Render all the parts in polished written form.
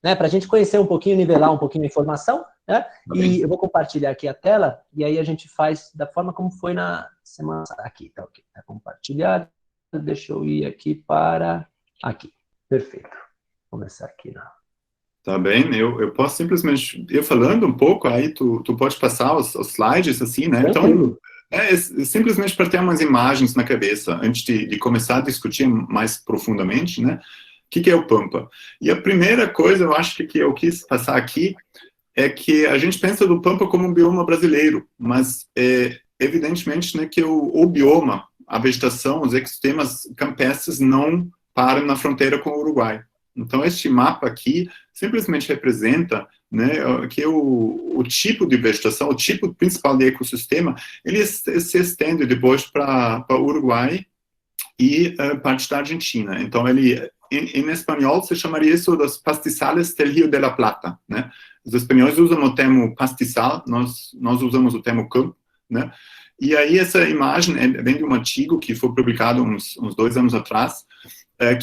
né, para a gente conhecer um pouquinho, nivelar um pouquinho a informação, né? Tá E bem. eu vou compartilhar aqui a tela, e aí a gente faz da forma como foi na semana... Aqui, tá ok. Tá compartilhado. Deixa eu ir aqui para... Aqui. Perfeito. Vou começar aqui na... Tá bem, eu posso simplesmente ir falando um pouco, aí tu pode passar os slides, assim, né? Então, Tranquilo. simplesmente para ter umas imagens na cabeça, antes de começar a discutir mais profundamente, né? O que é o Pampa? E a primeira coisa, eu acho que eu quis passar aqui, é que a gente pensa do Pampa como um bioma brasileiro, mas, evidentemente, né, que o bioma, a vegetação, os ecossistemas campestres não param na fronteira com o Uruguai. Então, este mapa aqui simplesmente representa, né, que o tipo de vegetação, o tipo principal de ecossistema, ele se estende depois para o Uruguai e parte da Argentina. Então, ele, em espanhol, se chamaria isso dos pastizales del Rio de la Plata, né? Os espanhóis usam o termo pastizal, nós usamos o termo campo, né? E aí essa imagem vem de um artigo que foi publicado uns 2 anos atrás,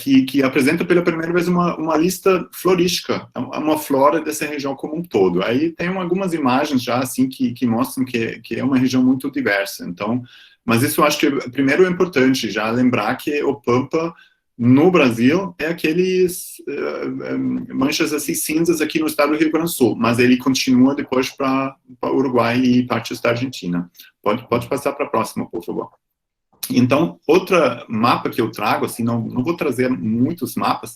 que apresenta pela primeira vez uma lista florística, uma flora dessa região como um todo. Aí tem algumas imagens já assim que mostram que é uma região muito diversa. Então, mas isso eu acho que primeiro é importante já lembrar que o Pampa no Brasil é aqueles manchas assim cinzas aqui no estado do Rio Grande do Sul, mas ele continua depois para Uruguai e partes da Argentina. Pode passar para a próxima, por favor. Então, outra mapa que eu trago, assim, não vou trazer muitos mapas,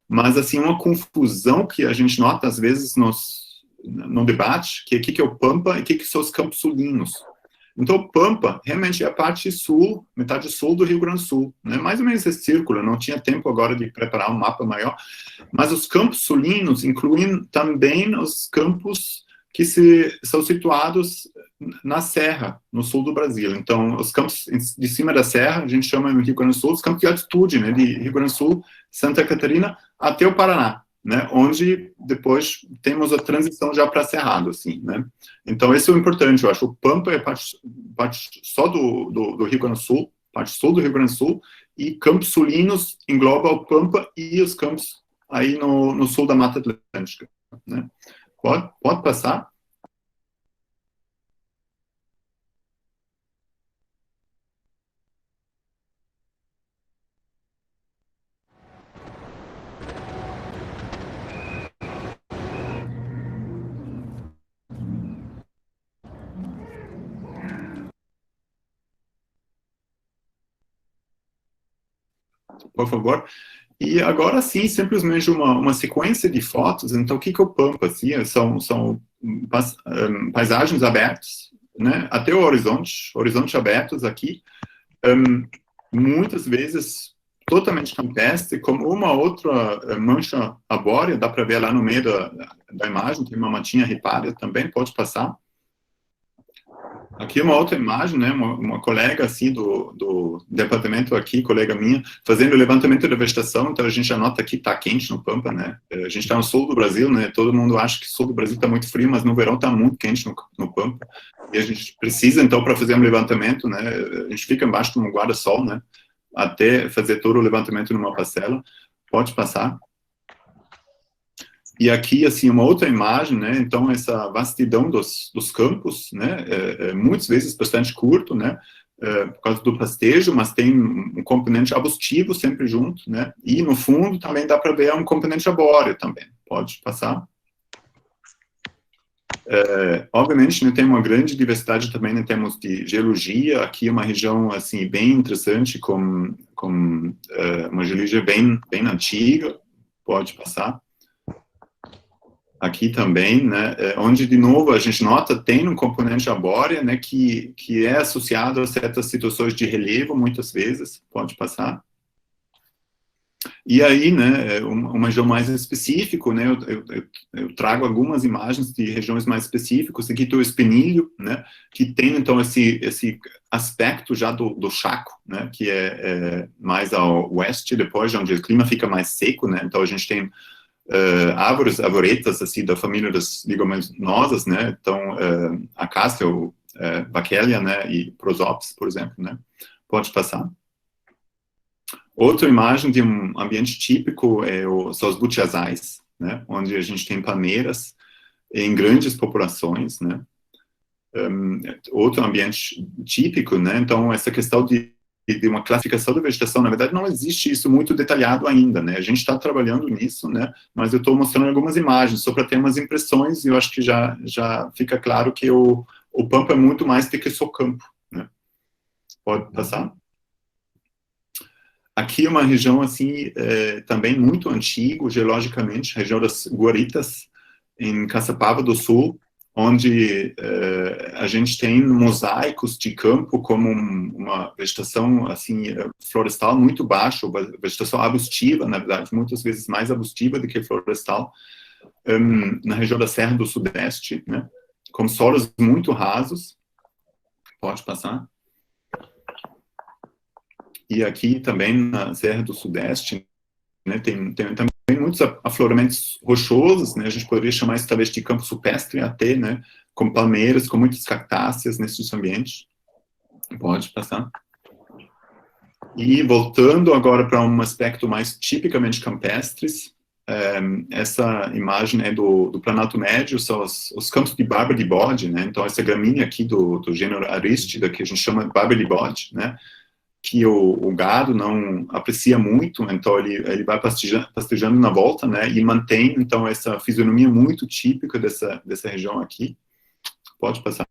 mas, assim, uma confusão que a gente nota, às vezes, no debate, que o que é o Pampa e o que são os campos sulinos. Então, o Pampa realmente é a parte sul, metade sul do Rio Grande do Sul, né? Mais ou menos esse círculo, não tinha tempo agora de preparar um mapa maior, mas os campos sulinos incluem também os campos que são situados na serra, no sul do Brasil. Então, os campos de cima da serra, a gente chama no Rio Grande do Sul, os campos de altitude, né, de Rio Grande do Sul, Santa Catarina, até o Paraná, né, onde depois temos a transição já para Cerrado, assim, né. Então, esse é o importante, eu acho. O Pampa é parte só do Rio Grande do Sul, parte sul do Rio Grande do Sul, e Campos Sulinos engloba o Pampa e os campos aí no sul da Mata Atlântica, né. Pode passar? Por favor. E agora sim, simplesmente uma sequência de fotos. Então, o que é o Pampa? Assim, são paisagens abertas, né, até o horizonte abertos aqui, muitas vezes totalmente campestre, com uma outra mancha arbórea, dá para ver lá no meio da imagem, tem uma matinha ripada também, pode passar. Aqui uma outra imagem, né, uma colega, assim, do departamento aqui, colega minha, fazendo o levantamento da vegetação, então a gente já nota que está quente no Pampa, né, a gente está no sul do Brasil, né, todo mundo acha que o sul do Brasil está muito frio, mas no verão está muito quente no Pampa, e a gente precisa, então, para fazer um levantamento, né, a gente fica embaixo de um guarda-sol, né, até fazer todo o levantamento numa parcela. Pode passar. E aqui, assim, uma outra imagem, né, então essa vastidão dos campos, né, muitas vezes bastante curto, né, por causa do pastejo, mas tem um componente arbustivo sempre junto, né, e no fundo também dá para ver um componente arbóreo também. Pode passar. Obviamente, né, tem uma grande diversidade também em termos de geologia. Aqui é uma região, assim, bem interessante, com uma geologia bem antiga. Pode passar. Aqui também, né, onde, de novo, a gente nota, tem um componente arbóreo, né, que é associado a certas situações de relevo, muitas vezes. Pode passar. E aí, né, uma região mais específica, né, eu trago algumas imagens de regiões mais específicas. Aqui tem o Espinilho, né, que tem, então, esse aspecto já do Chaco, né, que é mais ao oeste, depois, onde o clima fica mais seco, né, então a gente tem arvoretas, assim, da família das leguminosas, né, então, acácia, Vachellia, né, e Prosopis, por exemplo, né. Pode passar. Outra imagem de um ambiente típico são os butiazais, né? Onde a gente tem palmeiras em grandes populações, né? Outro ambiente típico, né? Então, essa questão de uma classificação da vegetação, na verdade, não existe isso muito detalhado ainda, né? A gente está trabalhando nisso, né? Mas eu estou mostrando algumas imagens, só para ter umas impressões, e eu acho que já fica claro que o Pampa é muito mais do que só campo, né? Pode passar? Aqui é uma região, assim, também muito antiga, geologicamente, região das Guaritas, em Caçapava do Sul, onde a gente tem mosaicos de campo como uma vegetação, assim, florestal muito baixa, vegetação arbustiva, na verdade, muitas vezes mais arbustiva do que florestal, na região da Serra do Sudeste, né, com solos muito rasos. Pode passar? E aqui também na Serra do Sudeste, né, tem também muitos afloramentos rochosos, né, a gente poderia chamar isso talvez de campo supestre até, né, com palmeiras, com muitas cactáceas nesses ambientes. Pode passar. E voltando agora para um aspecto mais tipicamente campestres, essa imagem é do Planalto Médio, são os campos de barba de bode, né, então essa gramínea aqui do gênero Aristida, que a gente chama de barba de bode, né, que o gado não aprecia muito, então ele vai pastejando na volta, né, e mantém, então, essa fisionomia muito típica dessa região aqui. Pode passar.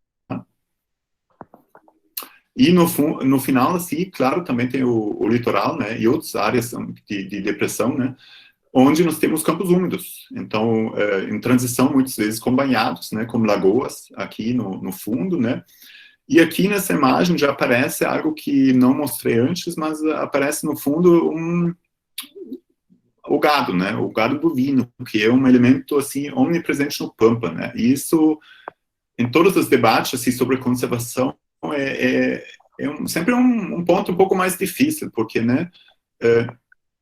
E no final, assim, claro, também tem o litoral, né, e outras áreas de depressão, né, onde nós temos campos úmidos, então, em transição, muitas vezes, com banhados, né, como lagoas, aqui no fundo, né. E aqui nessa imagem já aparece algo que não mostrei antes, mas aparece no fundo o gado, né? O gado bovino, que é um elemento assim omnipresente no Pampa, né? E isso, em todos os debates assim, sobre conservação, sempre um ponto um pouco mais difícil, porque, né?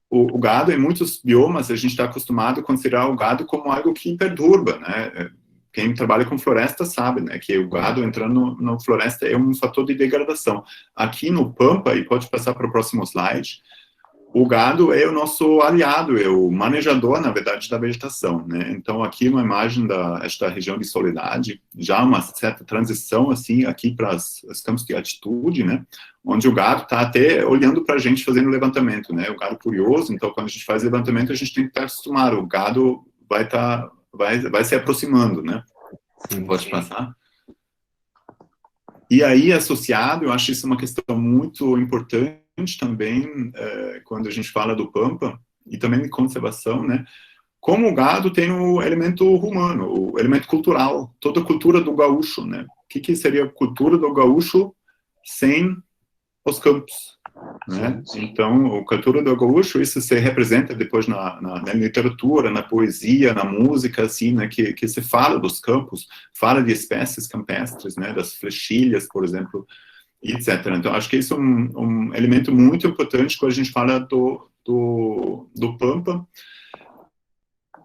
O gado, em muitos biomas, a gente está acostumado a considerar o gado como algo que perturba, né? Quem trabalha com floresta sabe, né, que o gado entrando na floresta é um fator de degradação. Aqui no Pampa, e pode passar para o próximo slide, o gado é o nosso aliado, é o manejador, na verdade, da vegetação, né. Então, aqui uma imagem desta região de Soledade, já uma certa transição, assim, aqui para os campos de altitude, né, onde o gado está até olhando para a gente fazendo levantamento, né, o gado curioso, então, quando a gente faz levantamento, a gente tem que estar acostumado, o gado vai se aproximando, né? Sim. Pode passar. E aí, associado, eu acho isso uma questão muito importante também, quando a gente fala do Pampa, e também de conservação, né? Como o gado tem o elemento humano, o elemento cultural, toda a cultura do gaúcho, né? O que seria a cultura do gaúcho sem os campos? Né? Então, a cultura do gaúcho, isso se representa depois na literatura, na poesia, na música, assim, né, que se fala dos campos, fala de espécies campestres, né, das flechilhas, por exemplo, etc. Então, acho que isso é um elemento muito importante quando a gente fala do Pampa,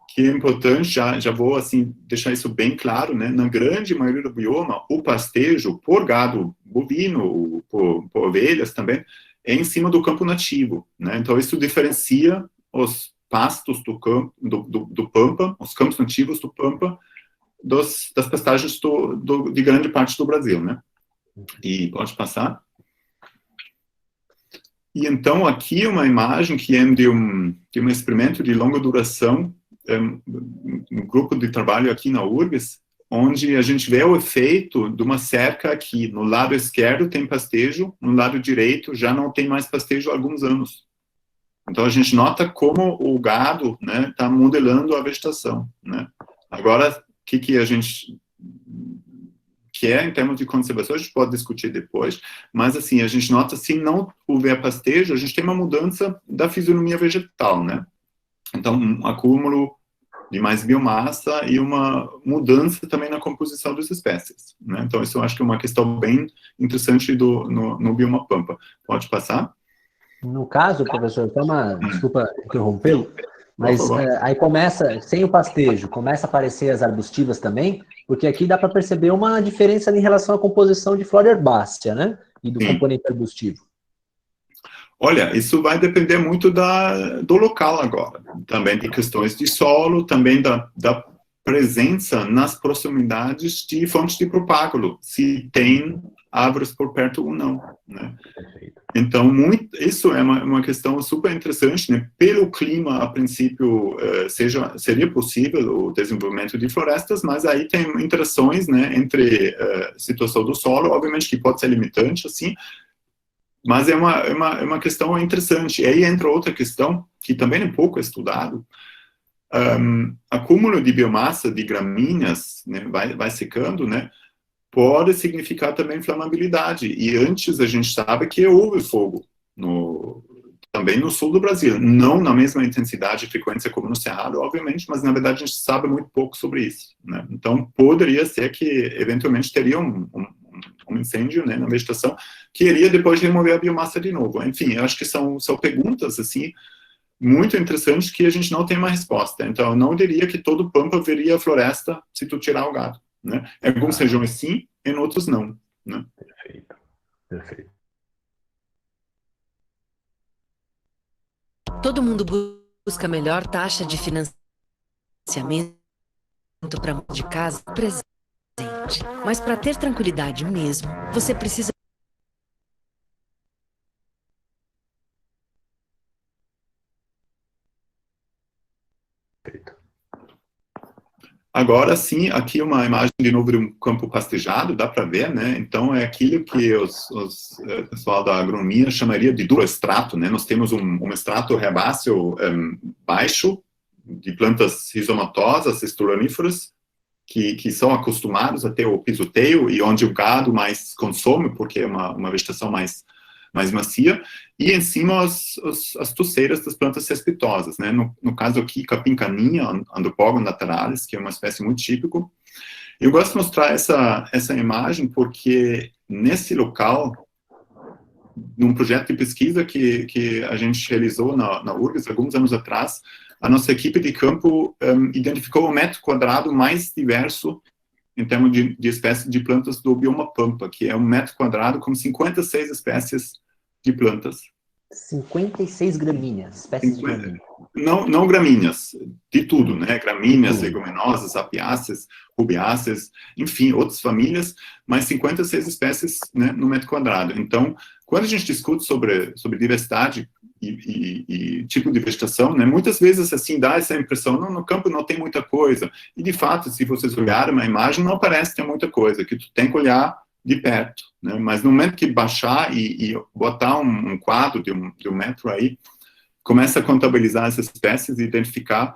que é importante, já vou, assim, deixar isso bem claro, né, na grande maioria do bioma, o pastejo por gado bovino, por ovelhas também, é em cima do campo nativo, né? Então isso diferencia os pastos do Pampa, os campos nativos do Pampa, das pastagens de grande parte do Brasil, né? E pode passar. E então aqui uma imagem que é de um experimento de longa duração, um grupo de trabalho aqui na URGS, onde a gente vê o efeito de uma cerca aqui. No lado esquerdo tem pastejo, no lado direito já não tem mais pastejo há alguns anos. Então a gente nota como o gado, né, está modelando a vegetação, né. Agora, o que a gente quer em termos de conservação, a gente pode discutir depois, mas assim, a gente nota, se não houver pastejo, a gente tem uma mudança da fisionomia vegetal, né. Então, um acúmulo de mais biomassa e uma mudança também na composição das espécies, né? Então, isso eu acho que é uma questão bem interessante no bioma Pampa. Pode passar? No caso, professor, desculpa interrompê-lo, mas aí começa, sem o pastejo, começa a aparecer as arbustivas também, porque aqui dá para perceber uma diferença em relação à composição de flora herbácea, né? E do componente arbustivo. Olha, isso vai depender muito do local agora, também de questões de solo, também da presença nas proximidades de fontes de propágulo, se tem árvores por perto ou não, né? Perfeito. Então, isso é uma questão super interessante, né? Pelo clima, a princípio, seria possível o desenvolvimento de florestas, mas aí tem interações, né, entre situação do solo, obviamente que pode ser limitante, assim, mas é uma questão interessante. E aí entra outra questão, que também é pouco estudado, acúmulo de biomassa de gramíneas, né, vai secando, né, pode significar também inflamabilidade. E antes a gente sabe que houve fogo, também no sul do Brasil. Não na mesma intensidade e frequência como no Cerrado, obviamente, mas na verdade a gente sabe muito pouco sobre isso, né? Então poderia ser que eventualmente teria um incêndio, né, na vegetação, que iria depois remover a biomassa de novo. Enfim, eu acho que são perguntas, assim, muito interessantes que a gente não tem uma resposta. Então, eu não diria que todo Pampa viria floresta se tu tirar o gado, né? Em algumas regiões sim, em outros não, né? Perfeito, perfeito. Todo mundo busca a melhor taxa de financiamento para de casa presente. Mas para ter tranquilidade mesmo, você precisa. Agora sim, aqui uma imagem de novo de um campo pastejado, dá para ver, né? Então é aquilo que o pessoal da agronomia chamaria de duroestrato, né? Nós temos um estrato herbáceo baixo, de plantas rizomatosas, estoloníferas, que são acostumados a ter o pisoteio e onde o gado mais consome, porque é uma vegetação mais macia, e em cima as tuceiras das plantas cespitosas, né? No caso aqui, capim caninha, Andropogon naturalis, que é uma espécie muito típica. Eu gosto de mostrar essa imagem porque nesse local, num projeto de pesquisa que a gente realizou na URGS alguns anos atrás, a nossa equipe de campo identificou o metro quadrado mais diverso em termos de espécies de plantas do bioma Pampa, que é 1 metro quadrado com 56 espécies de plantas. 56 gramíneas, espécies de gramíneas. Não gramíneas, de tudo, né? Gramíneas, leguminosas, apiáceas, rubiáceas, enfim, outras famílias, mas 56 espécies, né, no metro quadrado. Então, quando a gente discute sobre diversidade e tipo de vegetação, né, muitas vezes assim dá essa impressão, não, no campo não tem muita coisa. E de fato, se vocês olharem uma imagem, não parece ter muita coisa, que tu tem que olhar de perto, né? Mas no momento que baixar e botar um quadro de um metro aí, começa a contabilizar essas espécies e identificar,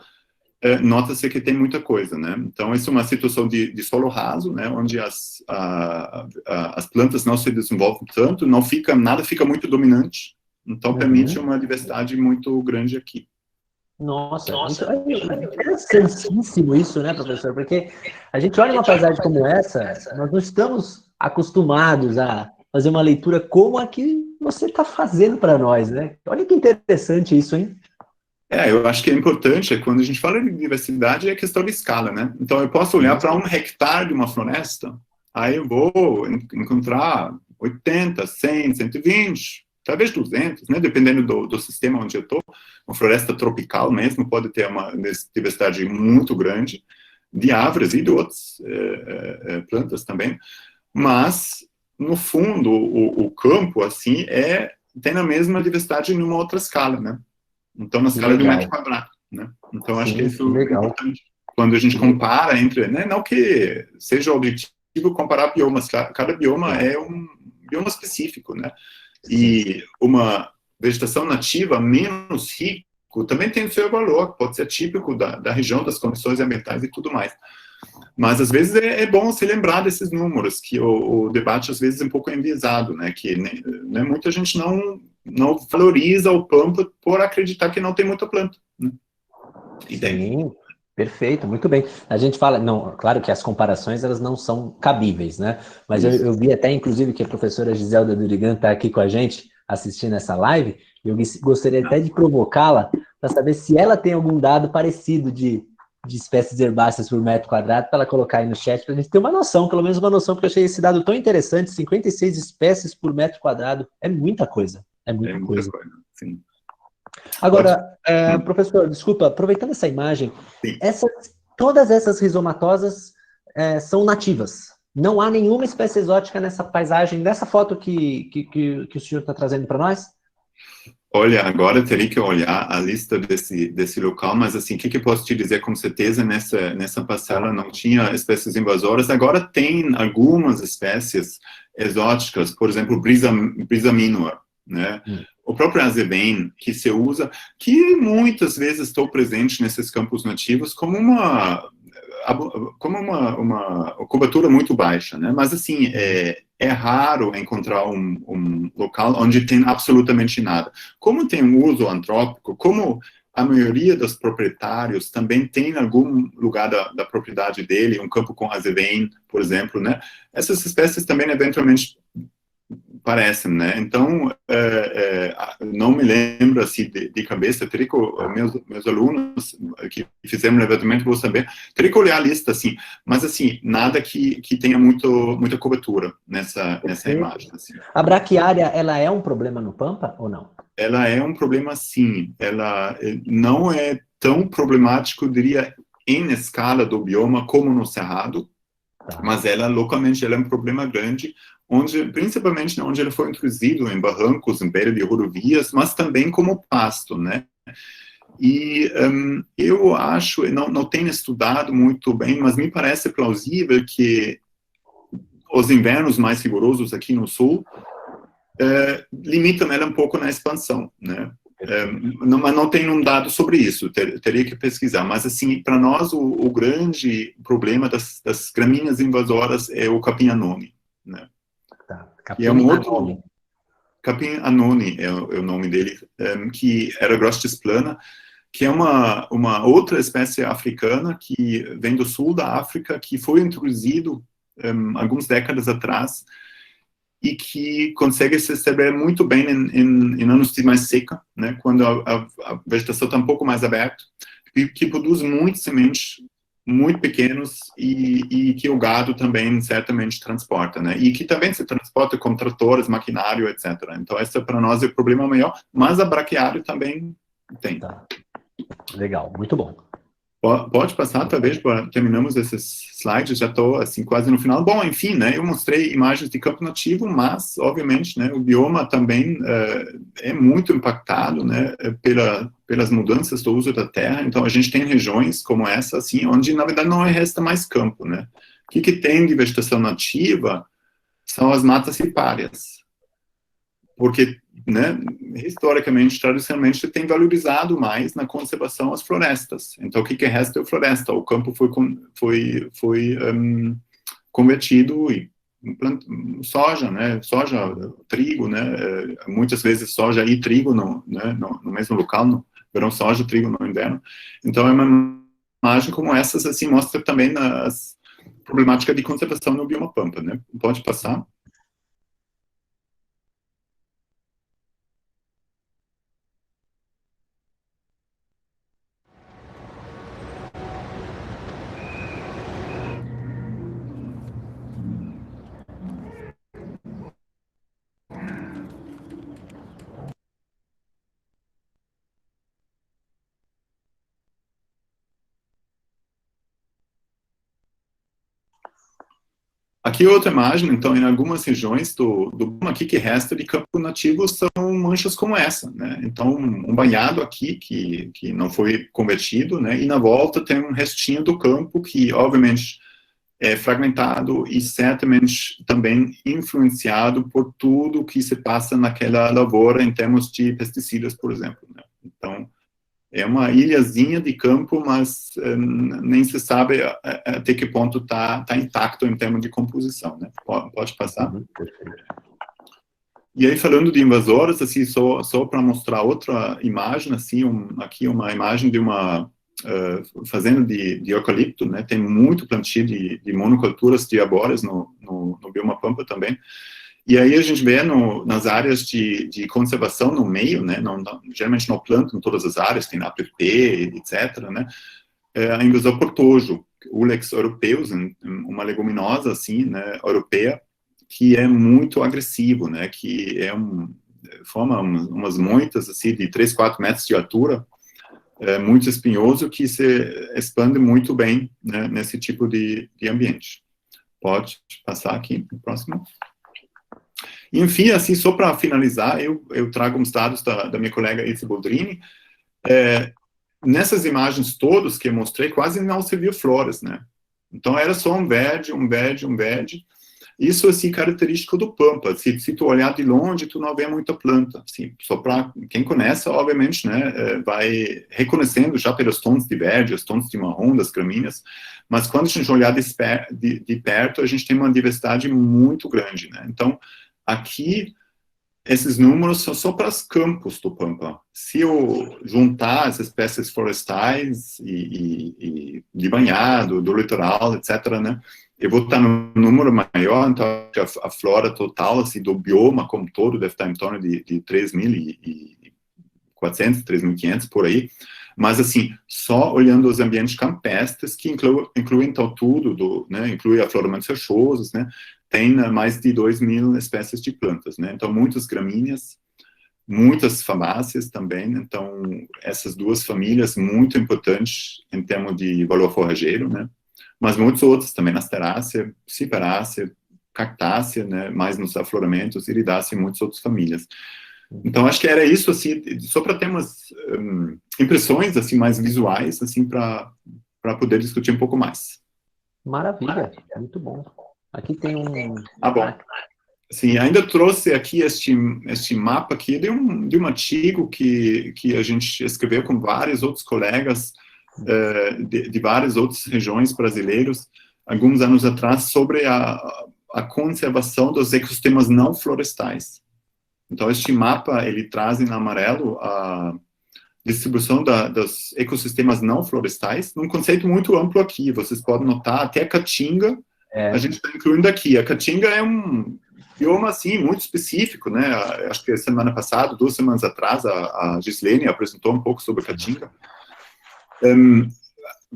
nota-se que tem muita coisa, né? Então, isso é uma situação de solo raso, né? Onde as plantas não se desenvolvem tanto, nada fica muito dominante, então permite uma diversidade muito grande aqui. Nossa, é interessantíssimo isso, né, professor? Porque a gente olha uma paisagem como essa, nós não estamos acostumados a fazer uma leitura como a que você está fazendo para nós, né? Olha que interessante isso, hein? Eu acho que é importante, quando a gente fala de diversidade, é questão de escala, né? Então, eu posso olhar para 1 hectare de uma floresta, aí eu vou encontrar 80, 100, 120, talvez 200, né? Dependendo do sistema onde eu estou. Uma floresta tropical mesmo pode ter uma diversidade muito grande de árvores e de outras plantas também. Mas, no fundo, o campo, assim, tem a mesma diversidade em uma outra escala, né? Então, na escala de 1 metro quadrado, né? Então, acho que isso é importante. Quando a gente compara entre, né? Não que seja objetivo comparar biomas, cada bioma é um bioma específico, né? E uma vegetação nativa menos rico também tem o seu valor, pode ser típico da região, das condições ambientais e tudo mais. Mas, às vezes, é bom se lembrar desses números, que o debate, às vezes, é um pouco enviesado, né? Que né, muita gente não valoriza o Pampa por acreditar que não tem muita planta. Né? Sim, perfeito, muito bem. A gente fala, não, claro que as comparações, elas não são cabíveis, né? Mas eu vi até, inclusive, que a professora Giselda Durigan está aqui com a gente, assistindo essa live, e eu gostaria até de provocá-la para saber se ela tem algum dado parecido de espécies herbáceas por metro quadrado, para ela colocar aí no chat, para a gente ter uma noção, pelo menos uma noção, porque eu achei esse dado tão interessante, 56 espécies por metro quadrado, é muita coisa, É muita muita coisa. coisa, sim. Agora, professor, desculpa, aproveitando essa imagem, Sim. todas essas rizomatosas são nativas. Não há nenhuma espécie exótica nessa paisagem, nessa foto que o senhor está trazendo para nós? Olha, agora teria que olhar a lista desse local, mas assim, o que eu posso te dizer com certeza, nessa parcela não tinha espécies invasoras. Agora tem algumas espécies exóticas, por exemplo, Brisa minor, né? O próprio azevém, que se usa, que muitas vezes estou presente nesses campos nativos como uma cobertura muito baixa, né? Mas assim, é raro encontrar um local onde tem absolutamente nada. Como tem um uso antrópico, como a maioria dos proprietários também tem em algum lugar da propriedade dele, um campo com azevém, por exemplo, né? Essas espécies também eventualmente parecem, né? Então, não me lembro assim de cabeça, teria que meus alunos que fizeram o levantamento vão saber, teria que olhar a lista, assim, mas assim, nada que tenha muita cobertura nessa imagem. Assim. A braquiária, ela é um problema no Pampa ou não? Ela é um problema, sim. Ela não é tão problemático, eu diria, em escala do bioma como no Cerrado, mas localmente, ela é um problema grande, principalmente onde ele foi introduzido em barrancos, em beira de rodovias, mas também como pasto, né? E eu acho, não tenho estudado muito bem, mas me parece plausível que os invernos mais rigorosos aqui no sul limitam ela um pouco na expansão, né? Mas não tenho um dado sobre isso, teria que pesquisar. Mas, assim, para nós, o grande problema das gramíneas invasoras é o capim anone, né? Capim e é um outro... Capim anone é o nome dele, que era grostis plana, que é uma outra espécie africana que vem do sul da África, que foi introduzido algumas décadas atrás, e que consegue se estabelecer muito bem em anos de mais seca, né, quando a vegetação está um pouco mais aberta, que produz muitas sementes muito pequenos e que o gado também certamente transporta, né, e que também se transporta com tratores, maquinário, etc. Então, esse para nós é o problema maior, mas a braquiária também tem. Tá. Legal, muito bom. Pode passar, talvez, terminamos esses slides, já estou, assim, quase no final. Bom, enfim, né, eu mostrei imagens de campo nativo, mas, obviamente, né, o bioma também é muito impactado, né, pelas mudanças do uso da terra. Então, a gente tem regiões como essa, assim, onde, na verdade, não resta mais campo, né. O que tem de vegetação nativa são as matas ripárias, porque, né, historicamente, tradicionalmente, tem valorizado mais na conservação as florestas. Então, o que resta é a floresta. O campo foi convertido em soja, né, soja, trigo, né, muitas vezes soja e trigo no mesmo local, no verão soja, trigo no inverno. Então, é uma imagem como essas, assim, mostra também as problemáticas de conservação no bioma pampa, né. Pode passar. Aqui outra imagem, então, em algumas regiões do aqui que resta de campo nativo são manchas como essa, né? Então, um banhado aqui que não foi convertido, né? E na volta tem um restinho do campo que, obviamente, é fragmentado e certamente também influenciado por tudo que se passa naquela lavoura em termos de pesticidas, por exemplo, né? Então, é uma ilhazinha de campo, mas nem se sabe até que ponto tá intacto em termos de composição, né? Pode passar. E aí, falando de invasoras, assim, só para mostrar outra imagem, assim, aqui uma imagem de uma fazenda de eucalipto, né? Tem muito plantio de monoculturas de arbóreas no bioma pampa também. E aí a gente vê nas áreas de conservação no meio, né, geralmente não plantam todas as áreas, tem APP, etc., né, a invasão por tojo, Ulex europeus, uma leguminosa, assim, né, europeia, que é muito agressivo, né, que forma umas moitas, assim, de 3, 4 metros de altura, muito espinhoso, que se expande muito bem, né, nesse tipo de ambiente. Pode passar aqui, no próximo. Enfim, assim, só para finalizar, eu trago uns dados da minha colega Ilse Boldrini. Nessas imagens todas que eu mostrei, quase não se viu flores, né? Então, era só um verde, um verde, um verde. Isso, assim, característico do Pampa. Se tu olhar de longe, tu não vê muita planta. Assim, só para quem conhece, obviamente, né, vai reconhecendo já pelos tons de verde, os tons de marrom das gramíneas, mas quando a gente olhar de perto, a gente tem uma diversidade muito grande, né? Então, aqui, esses números são só para os campos do Pampa. Se eu juntar as espécies florestais e de banhado, do litoral, etc., né, eu vou estar no número maior, então a flora total, assim, do bioma como todo deve estar em torno de 3.400, 3.500, por aí. Mas, assim, só olhando os ambientes campestres, que incluem então tudo, né, inclui afloramentos rochosos, né, tem mais de 2.000 espécies de plantas, né, então muitas gramíneas, muitas famáceas também, então essas duas famílias muito importantes em termos de valor forrageiro, né, mas muitos outros também, Asterácea, Ciperácea, Cactácea, né, mais nos afloramentos, Iridácea e muitas outras famílias. Então, acho que era isso, assim, só para ter umas impressões, assim, mais visuais, assim, para poder discutir um pouco mais. Maravilha, muito bom. Aqui tem um... Bom. Sim, ainda trouxe aqui este mapa aqui de um artigo que a gente escreveu com vários outros colegas de várias outras regiões brasileiras, alguns anos atrás, sobre a conservação dos ecossistemas não florestais. Então, este mapa, ele traz em amarelo a distribuição dos ecossistemas não florestais, num conceito muito amplo aqui. Vocês podem notar, até a Caatinga, a gente está incluindo aqui. A Caatinga é um bioma, assim, muito específico, né? Acho que semana passada, 2 semanas atrás, a Gislene apresentou um pouco sobre a Caatinga.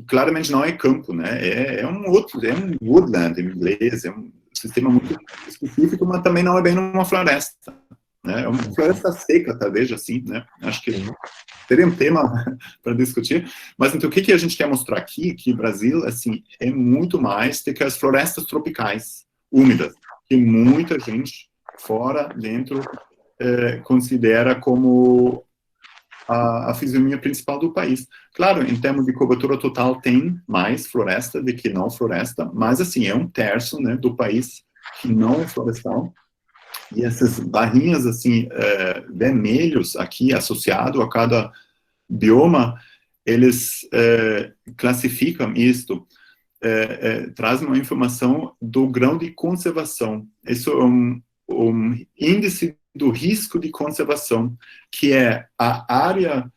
Claramente não é campo, né? É um woodland em inglês, é um sistema muito específico, mas também não é bem uma floresta, né? É uma floresta seca, talvez, assim, né? Acho que seria um tema para discutir. Mas então, o que a gente quer mostrar aqui? Que o Brasil, assim, é muito mais do que as florestas tropicais úmidas, que muita gente fora, dentro, considera como a fisionomia principal do país. Claro, em termos de cobertura total, tem mais floresta do que não floresta, mas, assim, é 1/3, né, do país que não é florestal. E essas barrinhas, assim, vermelhos aqui, associado a cada bioma, eles classificam isto, trazem uma informação do grau de conservação. Isso é um índice do risco de conservação, que é a área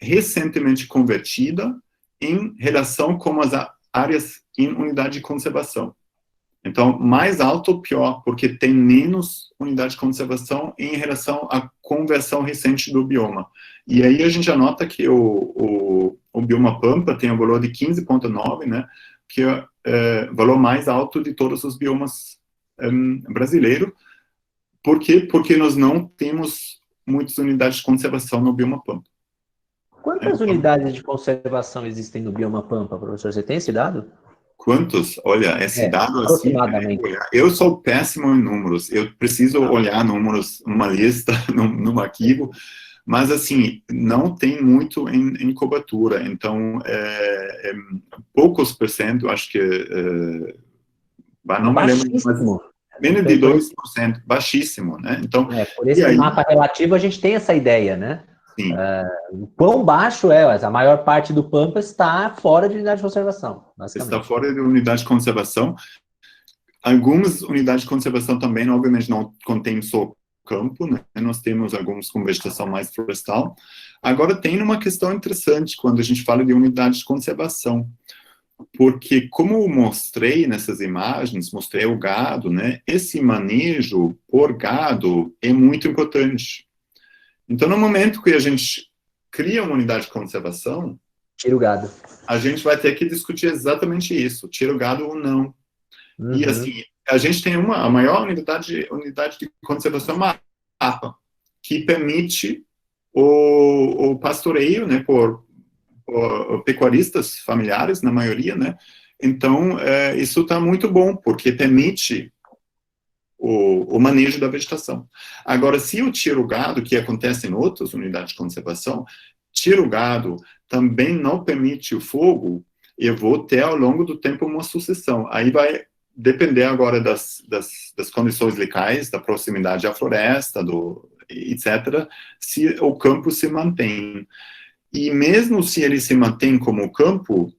recentemente convertida em relação com as áreas em unidade de conservação. Então, mais alto ou pior, porque tem menos unidade de conservação em relação à conversão recente do bioma. E aí a gente anota que o bioma Pampa tem um valor de 15,9, né, que é o valor mais alto de todos os biomas brasileiros. Por quê? Porque nós não temos muitas unidades de conservação no bioma Pampa. Quantas unidades de conservação existem no bioma Pampa, professor? Você tem esse dado? Quantos? Olha, esse dado assim, aproximadamente. Eu sou péssimo em números, eu preciso olhar números numa lista, num arquivo, mas assim, não tem muito em cobertura, então poucos %, acho que não me lembro, mas menos de 2%, baixíssimo, né? Então, por esse mapa relativo a gente tem essa ideia, né? Sim. O quão baixo a maior parte do Pampa está fora de unidade de conservação. Está fora de unidade de conservação. Algumas unidades de conservação também, obviamente, não contêm só campo, né? Nós temos alguns com vegetação mais florestal. Agora, tem uma questão interessante quando a gente fala de unidade de conservação, porque, como eu mostrei nessas imagens, mostrei o gado, né? Esse manejo por gado é muito importante. Então, no momento que a gente cria uma unidade de conservação, tira o gado. A gente vai ter que discutir exatamente isso, tira o gado ou não. Uhum. E assim, a gente tem a maior unidade de conservação, Mapa, que permite o pastoreio, né, por pecuaristas familiares, na maioria, né? Então, isso está muito bom, porque permite o manejo da vegetação. Agora, se eu tiro o gado, que acontece em outras unidades de conservação, tiro o gado, também não permite o fogo, eu vou ter ao longo do tempo uma sucessão. Aí vai depender agora das condições locais, da proximidade à floresta, etc., se o campo se mantém. E mesmo se ele se mantém como campo,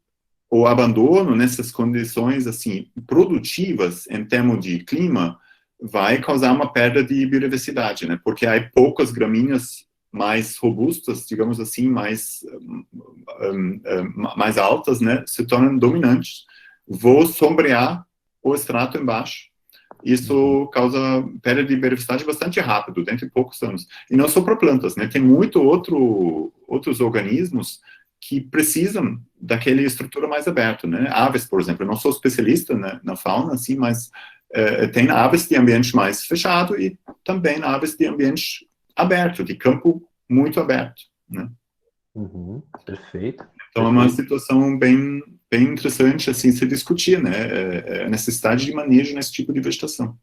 o abandono nessas condições assim produtivas em termos de clima vai causar uma perda de biodiversidade, né? Porque aí poucas gramíneas mais robustas, digamos assim, mais altas, né, se tornam dominantes. Vou sombrear o extrato embaixo. Isso causa perda de biodiversidade bastante rápido, dentro de poucos anos. E não só para plantas, né? Tem outros organismos que precisam daquela estrutura mais aberta, né? Aves, por exemplo. Eu não sou especialista, né, na fauna, assim, mas tem aves de ambiente mais fechado e também aves de ambiente aberto, de campo muito aberto, né? Perfeito. Então, é uma situação bem interessante, assim, se discutir, né? A necessidade de manejo nesse tipo de vegetação.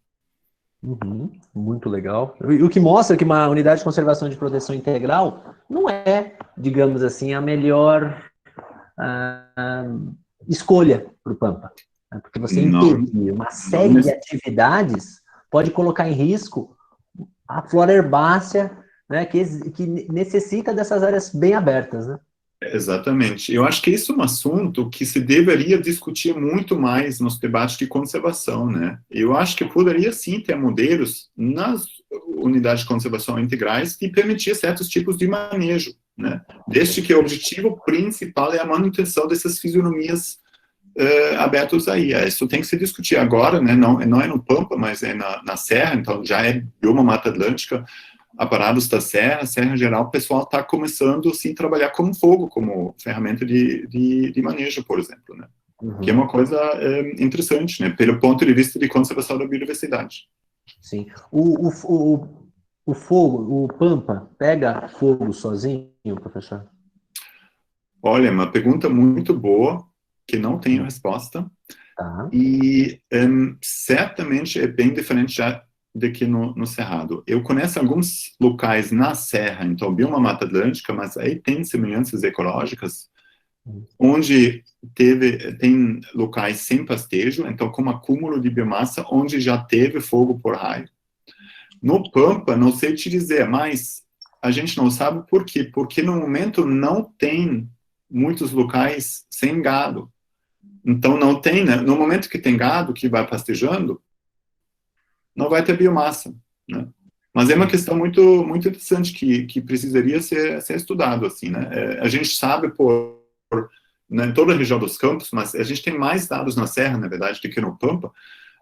Muito legal. E o que mostra que uma unidade de conservação de proteção integral não é, digamos assim, a melhor escolha para o Pampa. Né? Porque você impedir uma série de atividades pode colocar em risco a flora herbácea, né, que necessita dessas áreas bem abertas, né? Exatamente. Eu acho que isso é um assunto que se deveria discutir muito mais nos debates de conservação, né? Eu acho que poderia sim ter modelos nas unidades de conservação integrais que permitir certos tipos de manejo, né? Desde que o objetivo principal é a manutenção dessas fisionomias abertas aí. Isso tem que se discutir agora, né? Não é no Pampa, mas é na Serra, então já é bioma Mata Atlântica, aparados da Serra Geral, o pessoal está começando, sim, a trabalhar com fogo, como ferramenta de manejo, por exemplo, né? Que é uma coisa interessante, né? Pelo ponto de vista de conservação da biodiversidade. Sim. O fogo, o Pampa, pega fogo sozinho, professor? Olha, uma pergunta muito boa, que não tenho resposta. Tá. E certamente é bem diferente já do que no Cerrado. Eu conheço alguns locais na Serra, então bioma Mata Atlântica, mas aí tem semelhanças ecológicas, onde tem locais sem pastejo, então com acúmulo de biomassa, onde já teve fogo por raio. No Pampa, não sei te dizer, mas a gente não sabe por quê, porque no momento não tem muitos locais sem gado. Então não tem, né? No momento que tem gado que vai pastejando, não vai ter biomassa, né? Mas é uma questão muito, muito interessante que precisaria ser estudado, assim, né? A gente sabe em toda a região dos campos, mas a gente tem mais dados na Serra, na verdade, do que no Pampa,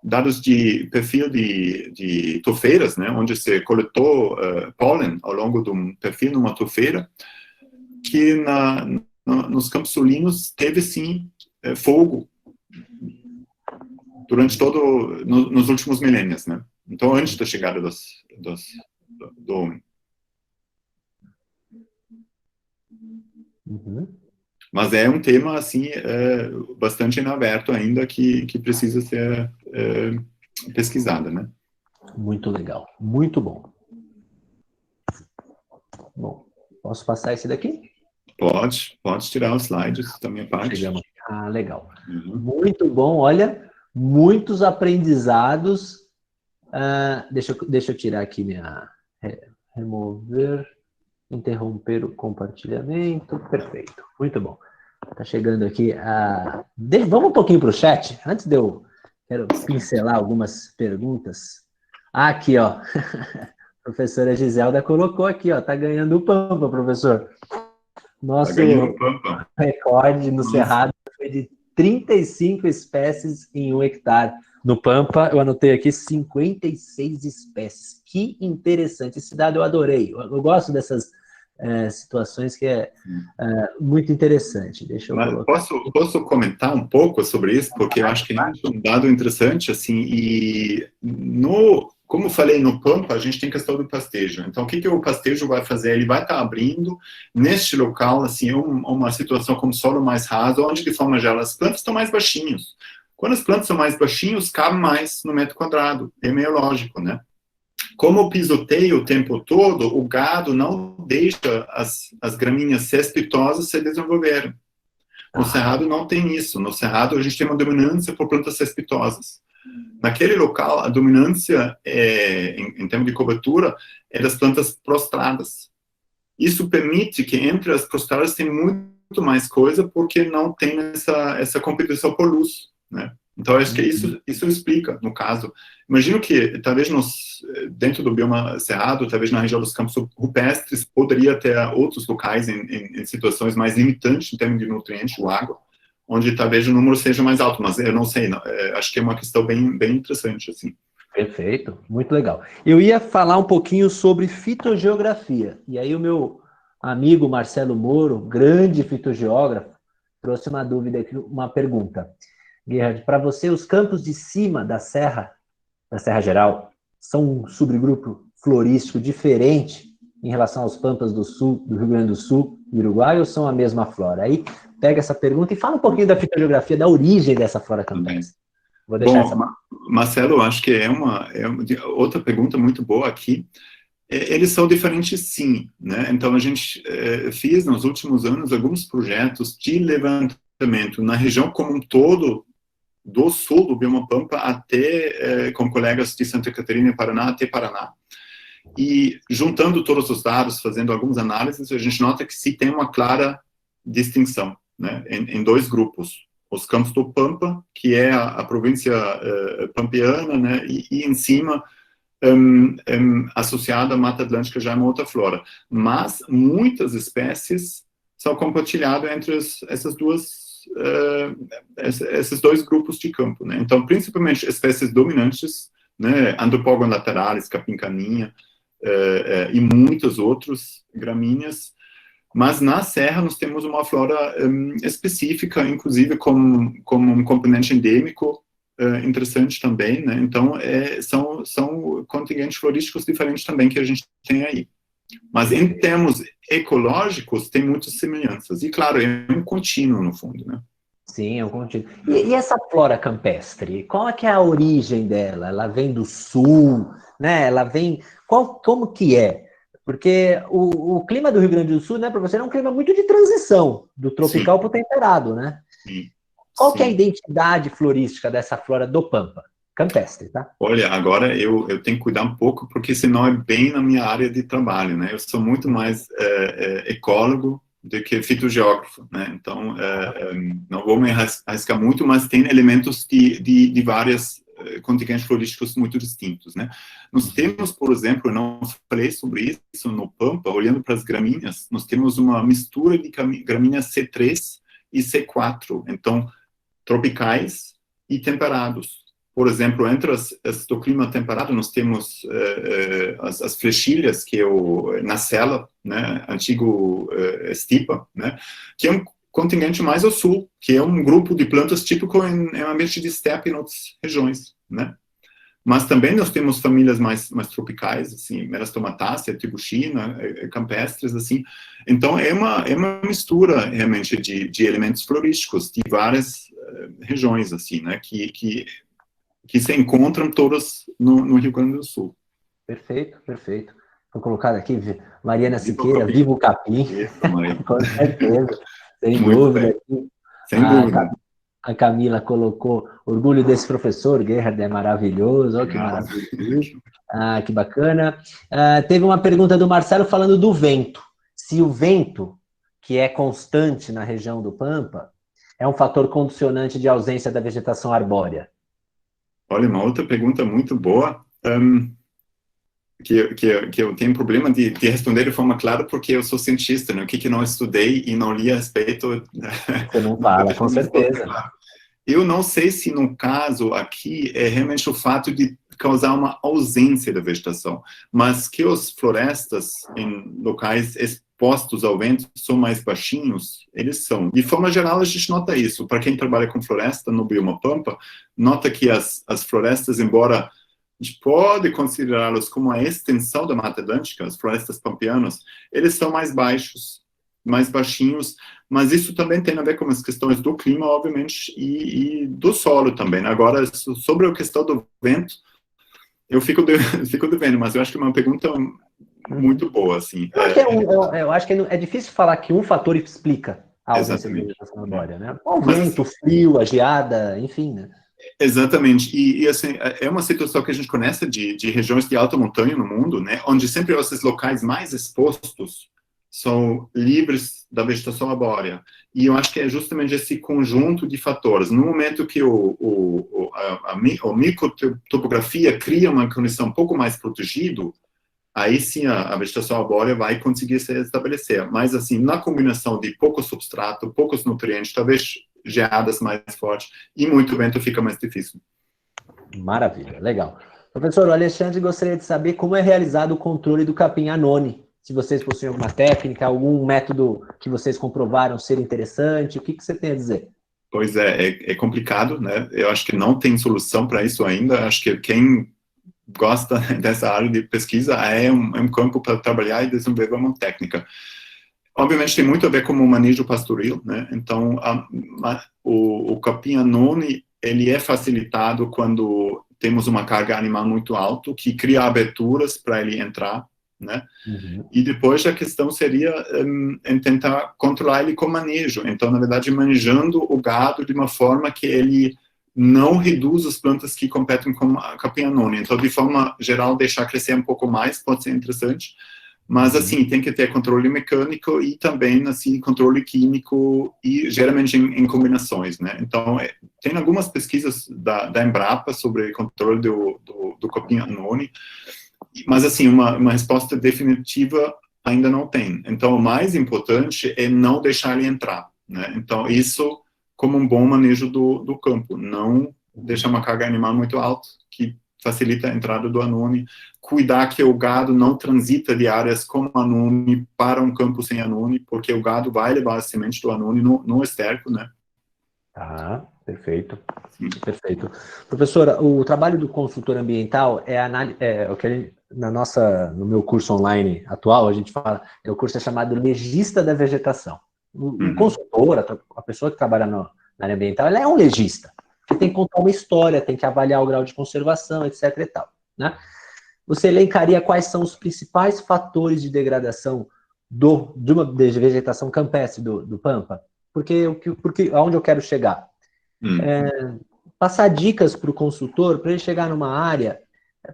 dados de perfil de tofeiras, né? Onde se coletou pólen ao longo de um perfil numa tofeira, que nos campos sulinos teve, sim, fogo durante nos últimos milênios, né? Então, antes da chegada do homem. Mas é um tema, assim, bastante em aberto ainda, que precisa ser pesquisado, né? Muito legal. Muito bom. Bom, posso passar esse daqui? Pode tirar os slides da minha parte. Chegamos. Ah, legal. Muito bom, olha, muitos aprendizados. Deixa eu tirar aqui remover, interromper o compartilhamento. Perfeito, muito bom. Tá chegando aqui. Vamos um pouquinho para o chat, antes de eu quero pincelar algumas perguntas. Aqui, ó. A professora Giselda colocou aqui, ó. Tá ganhando o Pampa, professor. Nosso recorde no Cerrado foi de 35 espécies em 1 hectare. No Pampa, eu anotei aqui 56 espécies. Que interessante. Esse dado eu adorei. Eu gosto dessas situações que é muito interessante. Deixa eu colocar. Posso comentar um pouco sobre isso? Porque eu acho que é um dado interessante, assim, e como eu falei no Pampa, a gente tem questão do pastejo. Então, o que o pastejo vai fazer? Ele vai estar abrindo neste local, assim, uma situação como solo mais raso, onde, de forma geral, as plantas estão mais baixinhos. Quando as plantas são mais baixinhos, cabem mais no metro quadrado. É meio lógico, né? Como eu pisoteio o tempo todo, o gado não deixa as gramíneas cespitosas se desenvolverem. No cerrado não tem isso. No cerrado a gente tem uma dominância por plantas cespitosas. Naquele local, a dominância, em termos de cobertura, é das plantas prostradas. Isso permite que entre as prostradas tem muito mais coisa, porque não tem essa competição por luz, né? Então, acho que isso explica, no caso. Imagino que, talvez, dentro do bioma cerrado, talvez na região dos campos rupestres, poderia ter outros locais em situações mais limitantes em termos de nutrientes ou água, onde talvez o número seja mais alto, mas eu não sei, não. Acho que é uma questão bem interessante, assim. Perfeito, muito legal. Eu ia falar um pouquinho sobre fitogeografia, e aí o meu amigo Marcelo Moro, grande fitogeógrafo, trouxe uma dúvida aqui, uma pergunta. Gerhard, para você, os campos de cima da Serra Geral, são um subgrupo florístico diferente em relação aos pampas do sul, do Rio Grande do Sul e Uruguai, ou são a mesma flora? Aí pega essa pergunta e fala um pouquinho da fitogeografia, da origem dessa flora campestre. Vou deixar essa. Marcelo, acho que é uma outra pergunta muito boa aqui. Eles são diferentes, sim, né? Então, a gente fez, nos últimos anos, alguns projetos de levantamento na região como um todo, do sul do bioma Pampa até, com colegas de Santa Catarina e Paraná, até Paraná. E, juntando todos os dados, fazendo algumas análises, a gente nota que se tem uma clara distinção, né, em dois grupos. Os campos do Pampa, que é a província pampeana, né, e em cima, associada à Mata Atlântica, já é uma outra flora. Mas muitas espécies são compartilhadas entre esses dois grupos de campo, né? Então, principalmente espécies dominantes, né, Andropogon lateralis, capim-caninha, e muitas outras gramíneas, mas na serra nós temos uma flora específica, inclusive com um componente endêmico interessante também, né? Então, são contingentes florísticos diferentes também que a gente tem aí. Mas em termos ecológicos, tem muitas semelhanças. E, claro, é um contínuo, no fundo, né? Sim, é um contínuo. E essa flora campestre, qual é que é a origem dela? Ela vem do sul, né? Ela vem... como que é? Porque o clima do Rio Grande do Sul, né, para você, é um clima muito de transição, do tropical para o temperado, né? Sim. Qual que é a identidade florística dessa flora do Pampa? Campestre, tá? Olha, agora eu tenho que cuidar um pouco, porque senão é bem na minha área de trabalho, né? Eu sou muito mais ecólogo do que fitogeógrafo, né? Então, não vou me arriscar muito, mas tem elementos de várias contingentes florísticos muito distintos, né? Nós temos, por exemplo, eu não falei sobre isso no Pampa, olhando para as gramíneas, nós temos uma mistura de gramíneas C3 e C4, então, tropicais e temperados. Por exemplo, entre as do clima temperado, nós temos as flechilhas, que é o nacella, né, antigo estipa, né, que é um contingente mais ao sul, que é um grupo de plantas típico em ambiente de steppe em outras regiões, né. Mas também nós temos famílias mais tropicais, assim, Melastomatácea, Tibuchina, campestres, assim. Então, é uma mistura, realmente, de elementos florísticos de várias regiões, assim, né, que se encontram todas no Rio Grande do Sul. Perfeito, perfeito. Vou colocar aqui, Mariana Siqueira, Viva o Capim. Isso, com certeza, sem muito dúvida. Sem dúvida. A Camila colocou orgulho desse professor, Gerhard é maravilhoso, olha que maravilhoso. Que bacana. Teve uma pergunta do Marcelo falando do vento. Se o vento, que é constante na região do Pampa, é um fator condicionante de ausência da vegetação arbórea. Olha, uma outra pergunta muito boa, que eu tenho problema de responder de forma clara, porque eu sou cientista, né? O que eu não estudei e não li a respeito... Você não fala, com certeza. Eu não sei se, no caso aqui, é realmente o fato de causar uma ausência da vegetação, mas que as florestas em locais expostos ao vento são mais baixinhos, eles são. De forma geral, a gente nota isso. Para quem trabalha com floresta no bioma Pampa, nota que as florestas, embora a gente pode considerá-los como a extensão da Mata Atlântica, as florestas pampeanas, eles são mais baixos, mais baixinhos, mas isso também tem a ver com as questões do clima, obviamente, e do solo também. Agora, sobre a questão do vento, eu fico devendo, mas eu acho que é uma pergunta muito boa, assim. Eu acho que é difícil falar que um fator explica a ausência de vegetação arbórea, né? O vento, o frio, a geada, enfim, né? Exatamente, e assim, é uma situação que a gente conhece de regiões de alta montanha no mundo, né, onde sempre esses locais mais expostos são livres da vegetação arbórea, e eu acho que é justamente esse conjunto de fatores. No momento que a microtopografia cria uma condição um pouco mais protegida, aí sim a vegetação arbórea vai conseguir se estabelecer, mas assim, na combinação de pouco substrato, poucos nutrientes, talvez geadas mais fortes e muito vento, fica mais difícil. Maravilha, legal. Professor, o Alexandre gostaria de saber como é realizado o controle do capim anone. Se vocês possuem alguma técnica, algum método que vocês comprovaram ser interessante, o que você tem a dizer? Pois é complicado, né? Eu acho que não tem solução para isso ainda. Acho que quem gosta dessa área de pesquisa é um campo para trabalhar e desenvolver uma técnica. Obviamente tem muito a ver com o manejo pastoril, né? Então, o capim anone, ele é facilitado quando temos uma carga animal muito alta, que cria aberturas para ele entrar, né? Uhum. E depois a questão seria em tentar controlar ele com manejo. Então, na verdade, manejando o gado de uma forma que ele não reduz as plantas que competem com a capim anone. Então, de forma geral, deixar crescer um pouco mais pode ser interessante. Mas, assim, tem que ter controle mecânico e também, assim, controle químico e, geralmente, em combinações, né? Então, tem algumas pesquisas da Embrapa sobre controle do capim anone, mas, assim, uma resposta definitiva ainda não tem. Então, o mais importante é não deixar ele entrar, né? Então, isso como um bom manejo do campo, não deixar uma carga animal muito alta, que facilita a entrada do anone, cuidar que o gado não transita de áreas com anone para um campo sem anone, porque o gado vai levar a semente do anone no esterco, né? Ah, perfeito. Perfeito. Professora, o trabalho do consultor ambiental é o que no meu curso online atual, a gente fala, o curso é chamado Legista da Vegetação. O consultor, a pessoa que trabalha na área ambiental, ela é um legista, que tem que contar uma história, tem que avaliar o grau de conservação, etc. e tal, né? Você elencaria quais são os principais fatores de degradação de uma vegetação campestre do Pampa? Porque aonde eu quero chegar? Passar dicas para o consultor, para ele chegar numa área,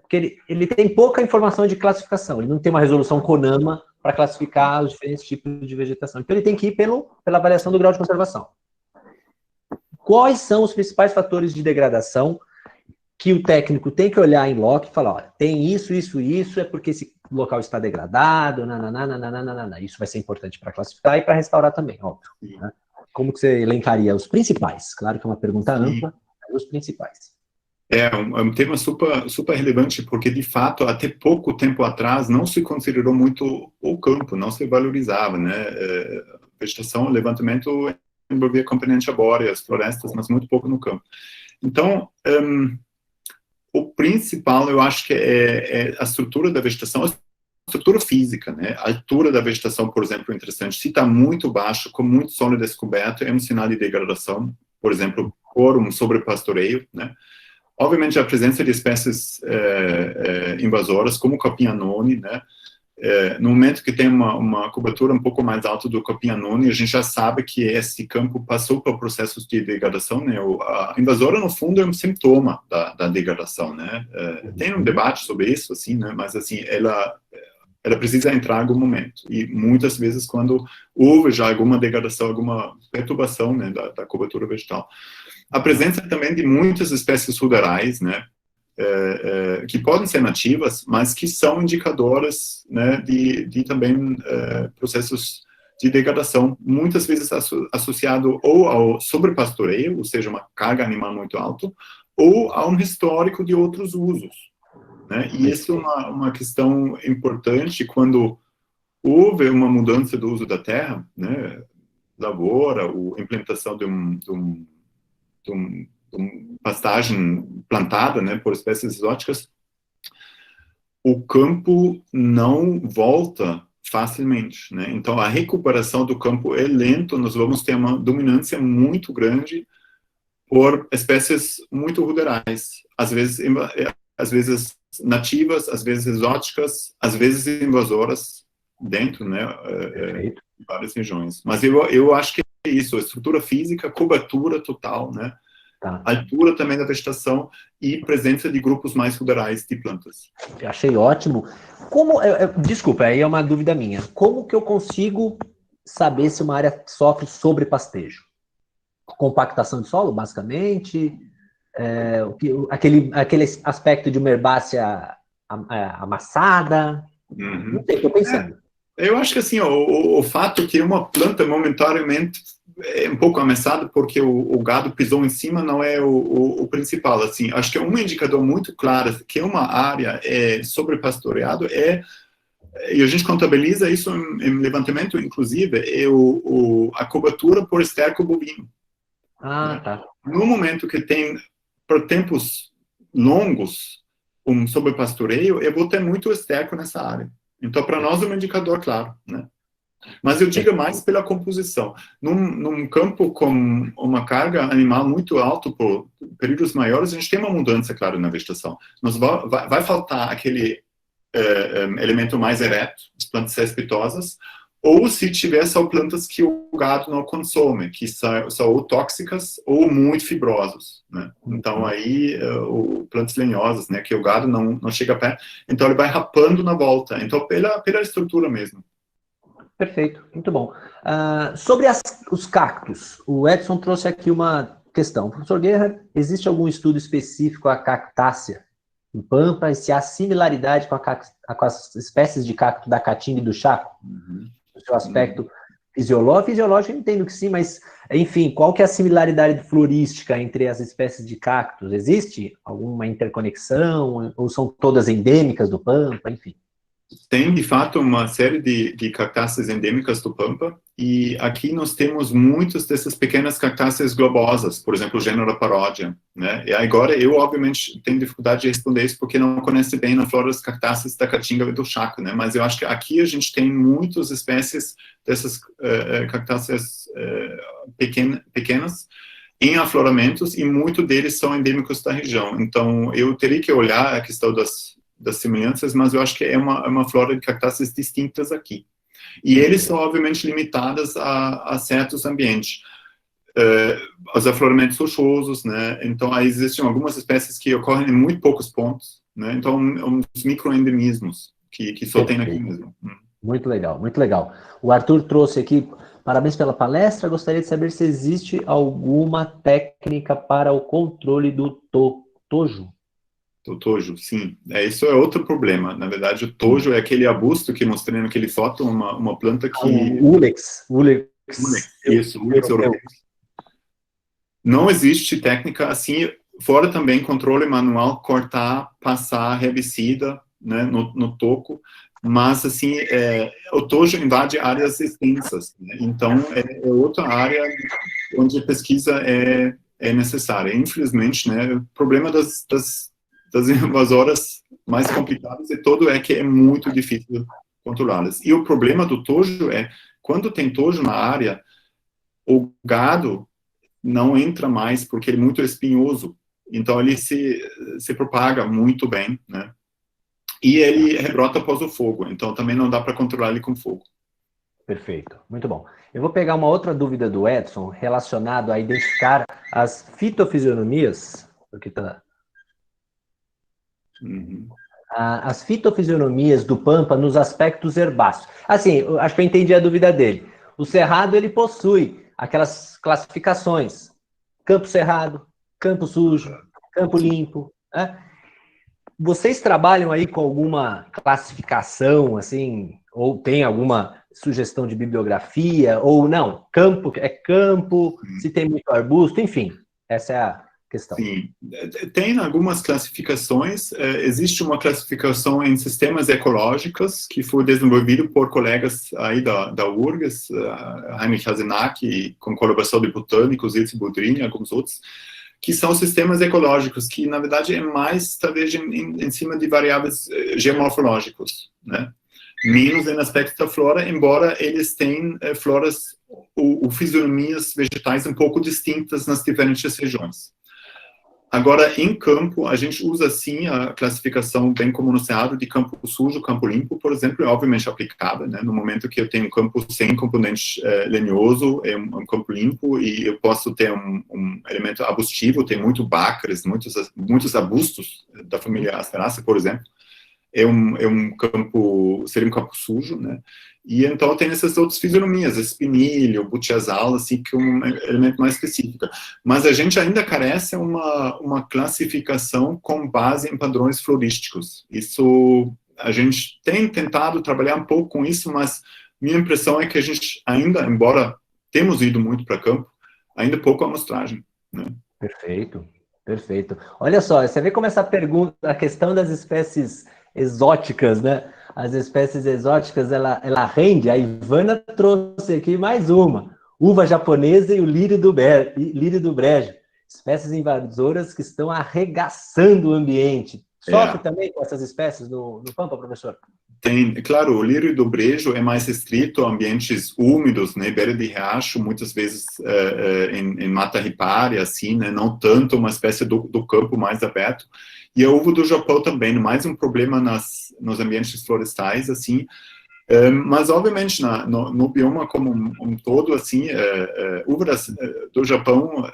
porque ele tem pouca informação de classificação, ele não tem uma resolução CONAMA para classificar os diferentes tipos de vegetação. Então, ele tem que ir pela avaliação do grau de conservação. Quais são os principais fatores de degradação que o técnico tem que olhar em loco e falar, olha, tem isso, é porque esse local está degradado, nananana. Isso vai ser importante para classificar e para restaurar também, óbvio. Né? Como que você elencaria os principais? Claro que é uma pergunta ampla, mas os principais. É um tema super relevante, porque, de fato, até pouco tempo atrás, não se considerou muito o campo, não se valorizava, né? Vegetação, levantamento envolvia componente arbóreo, as florestas, mas muito pouco no campo. Então, o principal, eu acho que é a estrutura da vegetação, a estrutura física, né? A altura da vegetação, por exemplo, é interessante. Se está muito baixo, com muito solo descoberto, é um sinal de degradação, por exemplo, por um sobrepastoreio, né? Obviamente, a presença de espécies invasoras, como o capim anone, né? No momento que tem uma cobertura um pouco mais alta do capim anone, a gente já sabe que esse campo passou por processos de degradação, né? A invasora, no fundo, é um sintoma da degradação, né? Tem um debate sobre isso, assim, né? Mas, assim, ela precisa entrar em algum momento. E muitas vezes, quando houve já alguma degradação, alguma perturbação, né, da cobertura vegetal. A presença também de muitas espécies ruderais, né? Que podem ser nativas, mas que são indicadoras, né, de também processos de degradação, muitas vezes associado ou ao sobrepastoreio, ou seja, uma carga animal muito alta, ou a um histórico de outros usos, né? E isso é uma questão importante quando houve uma mudança do uso da terra, né, lavoura, ou implementação de uma pastagem plantada, né, por espécies exóticas, o campo não volta facilmente, né? Então, a recuperação do campo é lento, nós vamos ter uma dominância muito grande por espécies muito ruderais, às vezes nativas, às vezes exóticas, às vezes invasoras dentro, né, de várias regiões. Mas eu acho que é isso, estrutura física, cobertura total, né, altura também da vegetação e presença de grupos mais ruderais de plantas. Eu achei ótimo. Desculpa, aí é uma dúvida minha. Como que eu consigo saber se uma área sofre sobrepastejo? Compactação de solo, basicamente? Aquele aspecto de uma herbácea amassada? Não sei, estou pensando. Eu acho que assim, o fato que uma planta momentaneamente é um pouco amassada porque o gado pisou em cima não é o principal. Assim, acho que um indicador muito claro que uma área é sobrepastoreada e a gente contabiliza isso em levantamento, inclusive, é a cobertura por esterco bovino. Né? Tá. No momento que tem, por tempos longos, um sobrepastoreio, eu vou ter muito esterco nessa área. Então, para nós, é um indicador claro, né? Mas eu digo mais pela composição. Num campo com uma carga animal muito alta por períodos maiores, a gente tem uma mudança, claro, na vegetação. Vai faltar aquele elemento mais ereto, as plantas cespitosas, ou se tiver só plantas que o gado não consome, que são ou tóxicas ou muito fibrosos, né? Então aí plantas lenhosas, né, que o gado não chega perto, então ele vai rapando na volta, então pela estrutura mesmo. Perfeito, muito bom. Sobre os cactos, o Edson trouxe aqui uma questão. Professor Guerra, existe algum estudo específico à cactácea em Pampa e se há similaridade com as espécies de cacto da Caatinga e do Chaco? No seu aspecto fisiológico, eu entendo que sim, mas, enfim, qual que é a similaridade florística entre as espécies de cactos? Existe alguma interconexão ou são todas endêmicas do Pampa, enfim? Tem, de fato, uma série de cactáceas endêmicas do Pampa, e aqui nós temos muitas dessas pequenas cactáceas globosas, por exemplo, o gênero paródia, né? E agora eu, obviamente, tenho dificuldade de responder isso porque não conheço bem a flora das cactáceas da Caatinga e do Chaco, né? Mas eu acho que aqui a gente tem muitas espécies dessas cactáceas pequenas em afloramentos, e muitos deles são endêmicos da região. Então, eu teria que olhar a questão das semelhanças, mas eu acho que é uma flora de cactáceas distintas aqui. E eles são, obviamente, limitados a certos ambientes. Os afloramentos rochosos, né? Então, aí existem algumas espécies que ocorrem em muito poucos pontos, né? Então, uns microendemismos que só tem aqui mesmo. Muito legal, muito legal. O Arthur trouxe aqui, parabéns pela palestra, gostaria de saber se existe alguma técnica para o controle do tojo. O tojo, sim. Isso é outro problema. Na verdade, o tojo é aquele arbusto que mostrei naquele foto, uma planta que... O Ulex. Isso, Ulex europeus. Não existe técnica assim, fora também controle manual, cortar, passar herbicida, né, no toco, mas assim, o tojo invade áreas extensas, né? Então é outra área onde a pesquisa é necessária. Infelizmente, né, o problema das invasoras mais complicadas que é muito difícil controlá-las. E o problema do tojo é, quando tem tojo na área, o gado não entra mais, porque ele é muito espinhoso. Então, ele se propaga muito bem, né? E ele rebrota após o fogo. Então, também não dá para controlar ele com fogo. Perfeito, muito bom. Eu vou pegar uma outra dúvida do Edson, relacionado a identificar as fitofisionomias, porque está... As fitofisionomias do Pampa nos aspectos herbáceos. Assim, eu acho que eu entendi a dúvida dele. O cerrado, ele possui aquelas classificações: campo cerrado, campo sujo, campo limpo, né? Vocês trabalham aí com alguma classificação, assim, ou tem alguma sugestão de bibliografia, ou não? Campo é campo, se tem muito arbusto, enfim, essa é a questão. Sim, tem algumas classificações. Existe uma classificação em sistemas ecológicos que foi desenvolvido por colegas aí da URGS, Heinrich Hasenack, com colaboração de botânicos, Ilse Boudrin e alguns outros, que são sistemas ecológicos, que na verdade é mais, talvez, em cima de variáveis geomorfológicos, né? Menos em aspecto da flora, embora eles tenham floras ou fisionomias vegetais um pouco distintas nas diferentes regiões. Agora, em campo, a gente usa, sim, a classificação, bem como no Cerrado, de campo sujo, campo limpo, por exemplo, é obviamente aplicável, né? No momento que eu tenho um campo sem componente lenhoso, é um campo limpo, e eu posso ter um elemento arbustivo, tem muito bácares, muitos arbustos da família Asterácea, por exemplo, seria um campo sujo, né? E então tem essas outras fisionomias, espinilho, butiazal, assim, que é um elemento mais específico. Mas a gente ainda carece uma classificação com base em padrões florísticos. Isso, a gente tem tentado trabalhar um pouco com isso, mas minha impressão é que a gente ainda, embora temos ido muito para campo, ainda pouco amostragem, né? Perfeito, perfeito. Olha só, você vê como essa pergunta, a questão das espécies exóticas, né? As espécies exóticas, ela rende. A Ivana trouxe aqui mais uma. Uva japonesa e o lírio do brejo. Espécies invasoras que estão arregaçando o ambiente. Sofre também com essas espécies no Pampa, professor? Tem, claro, o lírio do brejo é mais restrito a ambientes úmidos, né, beira de riacho, muitas vezes em mata ripária, assim, né, não tanto uma espécie do campo mais aberto. E a uva do Japão também, mais um problema nos ambientes florestais, assim, mas obviamente no bioma como um todo, assim, uva do Japão,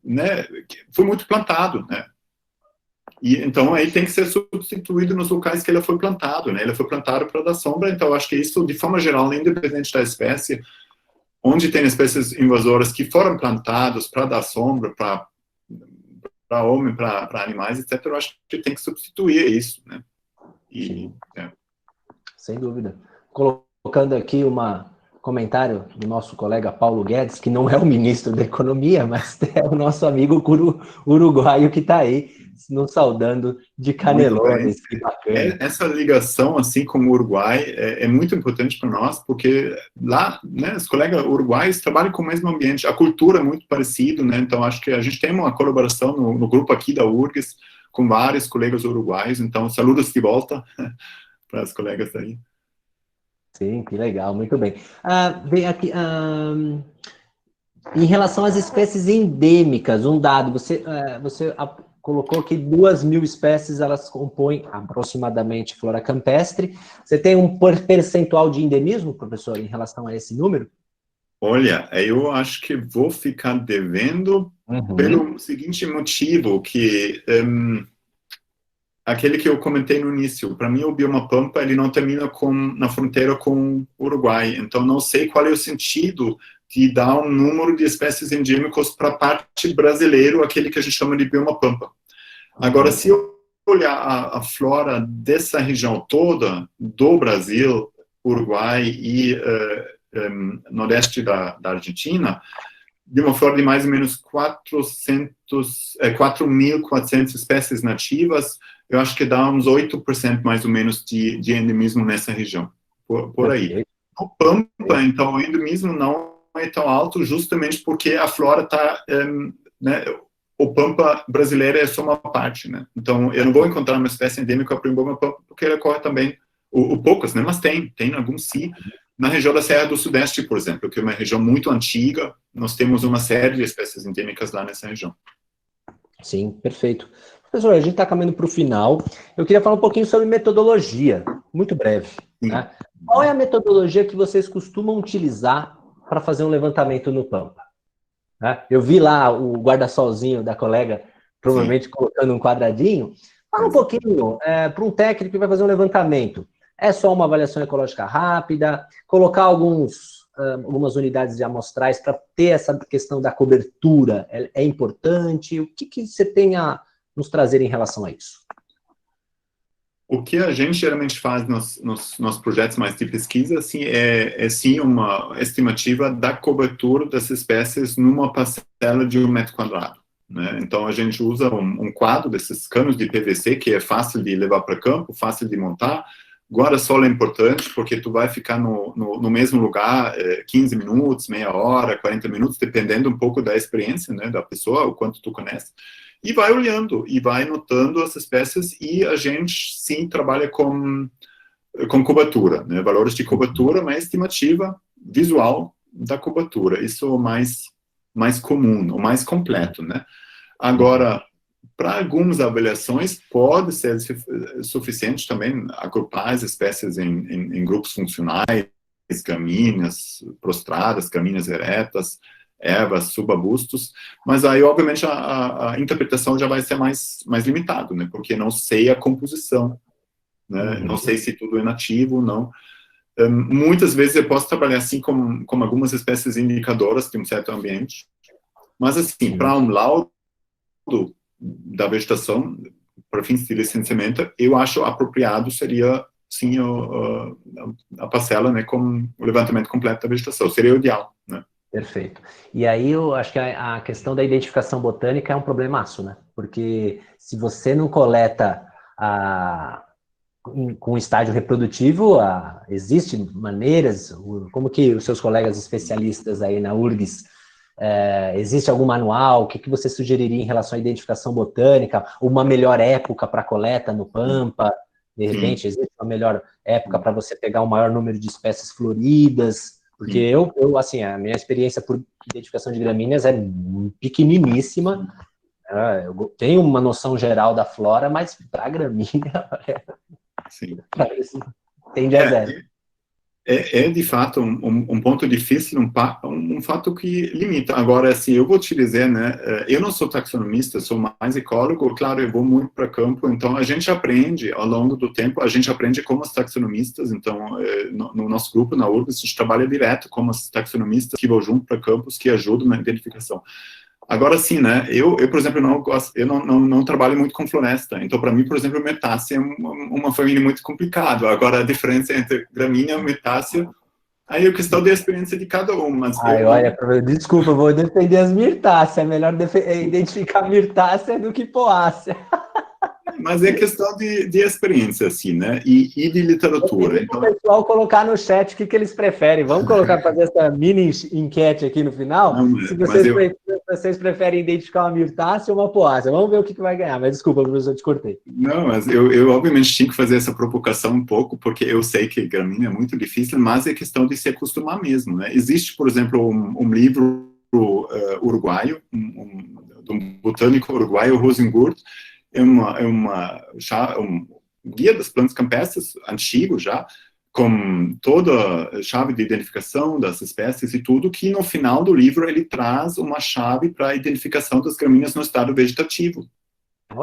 né, foi muito plantado, né? E, então, aí tem que ser substituído nos locais que ele foi plantado, né? Ele foi plantado para dar sombra, então eu acho que isso, de forma geral, independente da espécie, onde tem espécies invasoras que foram plantadas para dar sombra, para homem, para animais, etc., eu acho que tem que substituir isso, né? Sem dúvida. Colocando aqui comentário do nosso colega Paulo Guedes, que não é o ministro da Economia, mas é o nosso amigo uruguaio que está aí nos saudando de Canelones. Que bacana. Essa ligação assim com o Uruguai é muito importante para nós, porque lá, né, os colegas uruguaios trabalham com o mesmo ambiente, a cultura é muito parecida, né? Então acho que a gente tem uma colaboração no grupo aqui da URGS com vários colegas uruguaios, então saludos de volta para os colegas aí. Sim, que legal, muito bem. Vem aqui, em relação às espécies endêmicas, um dado, você colocou que 2.000 espécies, elas compõem aproximadamente flora campestre. Você tem um percentual de endemismo, professor, em relação a esse número? Olha, eu acho que vou ficar devendo pelo seguinte motivo, que aquele que eu comentei no início, para mim o bioma Pampa, ele não termina na fronteira com o Uruguai, então não sei qual é o sentido de dar um número de espécies endêmicas para a parte brasileira, aquele que a gente chama de bioma Pampa. Agora, se eu olhar a flora dessa região toda, do Brasil, Uruguai e nordeste da Argentina, de uma flora de mais ou menos 4.400 espécies nativas, eu acho que dá uns 8% mais ou menos de endemismo nessa região, por aí. No Pampa, então, o endemismo não é tão alto, justamente porque a flora está, né, o Pampa brasileiro é só uma parte, né? Então, eu não vou encontrar uma espécie endêmica para o bioma Pampa, porque ele ocorre também, poucas, né? Mas tem alguns sim. Na região da Serra do Sudeste, por exemplo, que é uma região muito antiga, nós temos uma série de espécies endêmicas lá nessa região. Sim, perfeito. Professor, a gente está caminhando para o final. Eu queria falar um pouquinho sobre metodologia, muito breve. Né? Qual é a metodologia que vocês costumam utilizar para fazer um levantamento no Pampa? Né? Eu vi lá o guarda-solzinho da colega, provavelmente colocando um quadradinho. Fala um pouquinho para um técnico que vai fazer um levantamento. É só uma avaliação ecológica rápida? Colocar algumas unidades de amostrais para ter essa questão da cobertura é importante? O que você tem a nos trazer em relação a isso? O que a gente geralmente faz nos projetos mais de pesquisa, assim, é sim uma estimativa da cobertura das espécies numa parcela de 1 metro quadrado. Né? Então, a gente usa um quadro desses canos de PVC, que é fácil de levar para campo, fácil de montar, Guarda-sol é importante porque tu vai ficar no mesmo lugar 15 minutos, meia hora, 40 minutos, dependendo um pouco da experiência, né, da pessoa, o quanto tu conhece, e vai olhando, e vai notando as espécies, e a gente, sim, trabalha com cobertura, né, valores de cobertura, uma estimativa visual da cobertura, isso é o mais comum, o mais completo, né. Agora, para algumas avaliações, pode ser suficiente também agrupar as espécies em grupos funcionais, gramíneas prostradas, gramíneas eretas, ervas, subarbustos, mas aí, obviamente, a interpretação já vai ser mais limitado, né, porque não sei a composição, né, não sei se tudo é nativo ou não. Muitas vezes eu posso trabalhar assim com algumas espécies indicadoras de um certo ambiente, mas assim, para um laudo da vegetação, para fins de licenciamento, eu acho apropriado seria, sim, a parcela, né, com o levantamento completo da vegetação, seria o ideal, né? Perfeito. E aí eu acho que a questão da identificação botânica é um problemaço, né? Porque se você não coleta com estágio reprodutivo, existem maneiras, como que os seus colegas especialistas aí na URGS, existe algum manual? O que você sugeriria em relação à identificação botânica? Uma melhor época para coleta no Pampa? De repente, existe uma melhor época para você pegar um maior número de espécies floridas? Porque eu, assim, a minha experiência por identificação de gramíneas é pequeniníssima. Eu tenho uma noção geral da flora, mas para gramínea, tende a zero. É de fato um ponto difícil, um fato que limita. Agora, assim, eu vou te dizer, né, eu não sou taxonomista, sou mais ecólogo, claro, eu vou muito para campo, então a gente aprende ao longo do tempo, a gente aprende como os taxonomistas, então no nosso grupo, na URGS, a gente trabalha direto como os taxonomistas que vão junto para campos, que ajudam na identificação. Agora sim, né, eu por exemplo, não trabalho muito com floresta, então para mim, por exemplo, metácea é uma família muito complicada. Agora a diferença entre gramínea e metácea, aí é questão da experiência de cada um. Mas olha, desculpa, vou defender as mirtáceas, é melhor identificar mirtácea do que poácea. Mas é questão de experiência, assim, né? E de literatura. Então, o pessoal colocar no chat o que eles preferem. Vamos colocar, fazer essa mini enquete aqui no final. Se vocês preferem identificar uma mirtácea ou uma poácea. Vamos ver o que vai ganhar. Mas desculpa, professor, eu te cortei. Não, mas eu obviamente tinha que fazer essa provocação um pouco, porque eu sei que gramínea é muito difícil, mas é questão de se acostumar mesmo, né? Existe, por exemplo, um livro uruguaio, um botânico uruguaio, Rosengurt, é um guia das plantas campestres, antigo já, com toda a chave de identificação das espécies e tudo, que no final do livro ele traz uma chave para a identificação das gramíneas no estado vegetativo.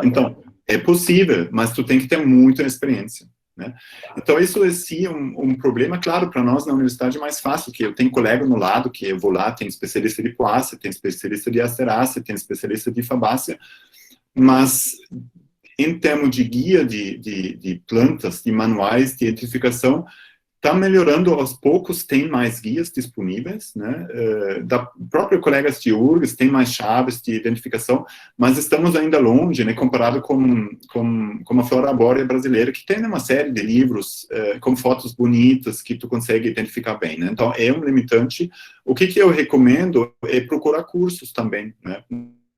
Então, é possível, mas tu tem que ter muita experiência, né? Então, isso é sim um problema, claro, para nós na universidade é mais fácil, que eu tenho colega no lado, que eu vou lá, tem especialista de poácea, tem especialista de asterácea, tem especialista de fabácea, mas em termos de guia de plantas, de manuais de identificação, está melhorando aos poucos, tem mais guias disponíveis, né? Da própria colegas de URGS tem mais chaves de identificação, mas estamos ainda longe, né, comparado com a flora arbórea brasileira, que tem uma série de livros com fotos bonitas que tu consegue identificar bem, né? Então é um limitante. O que eu recomendo é procurar cursos também, né?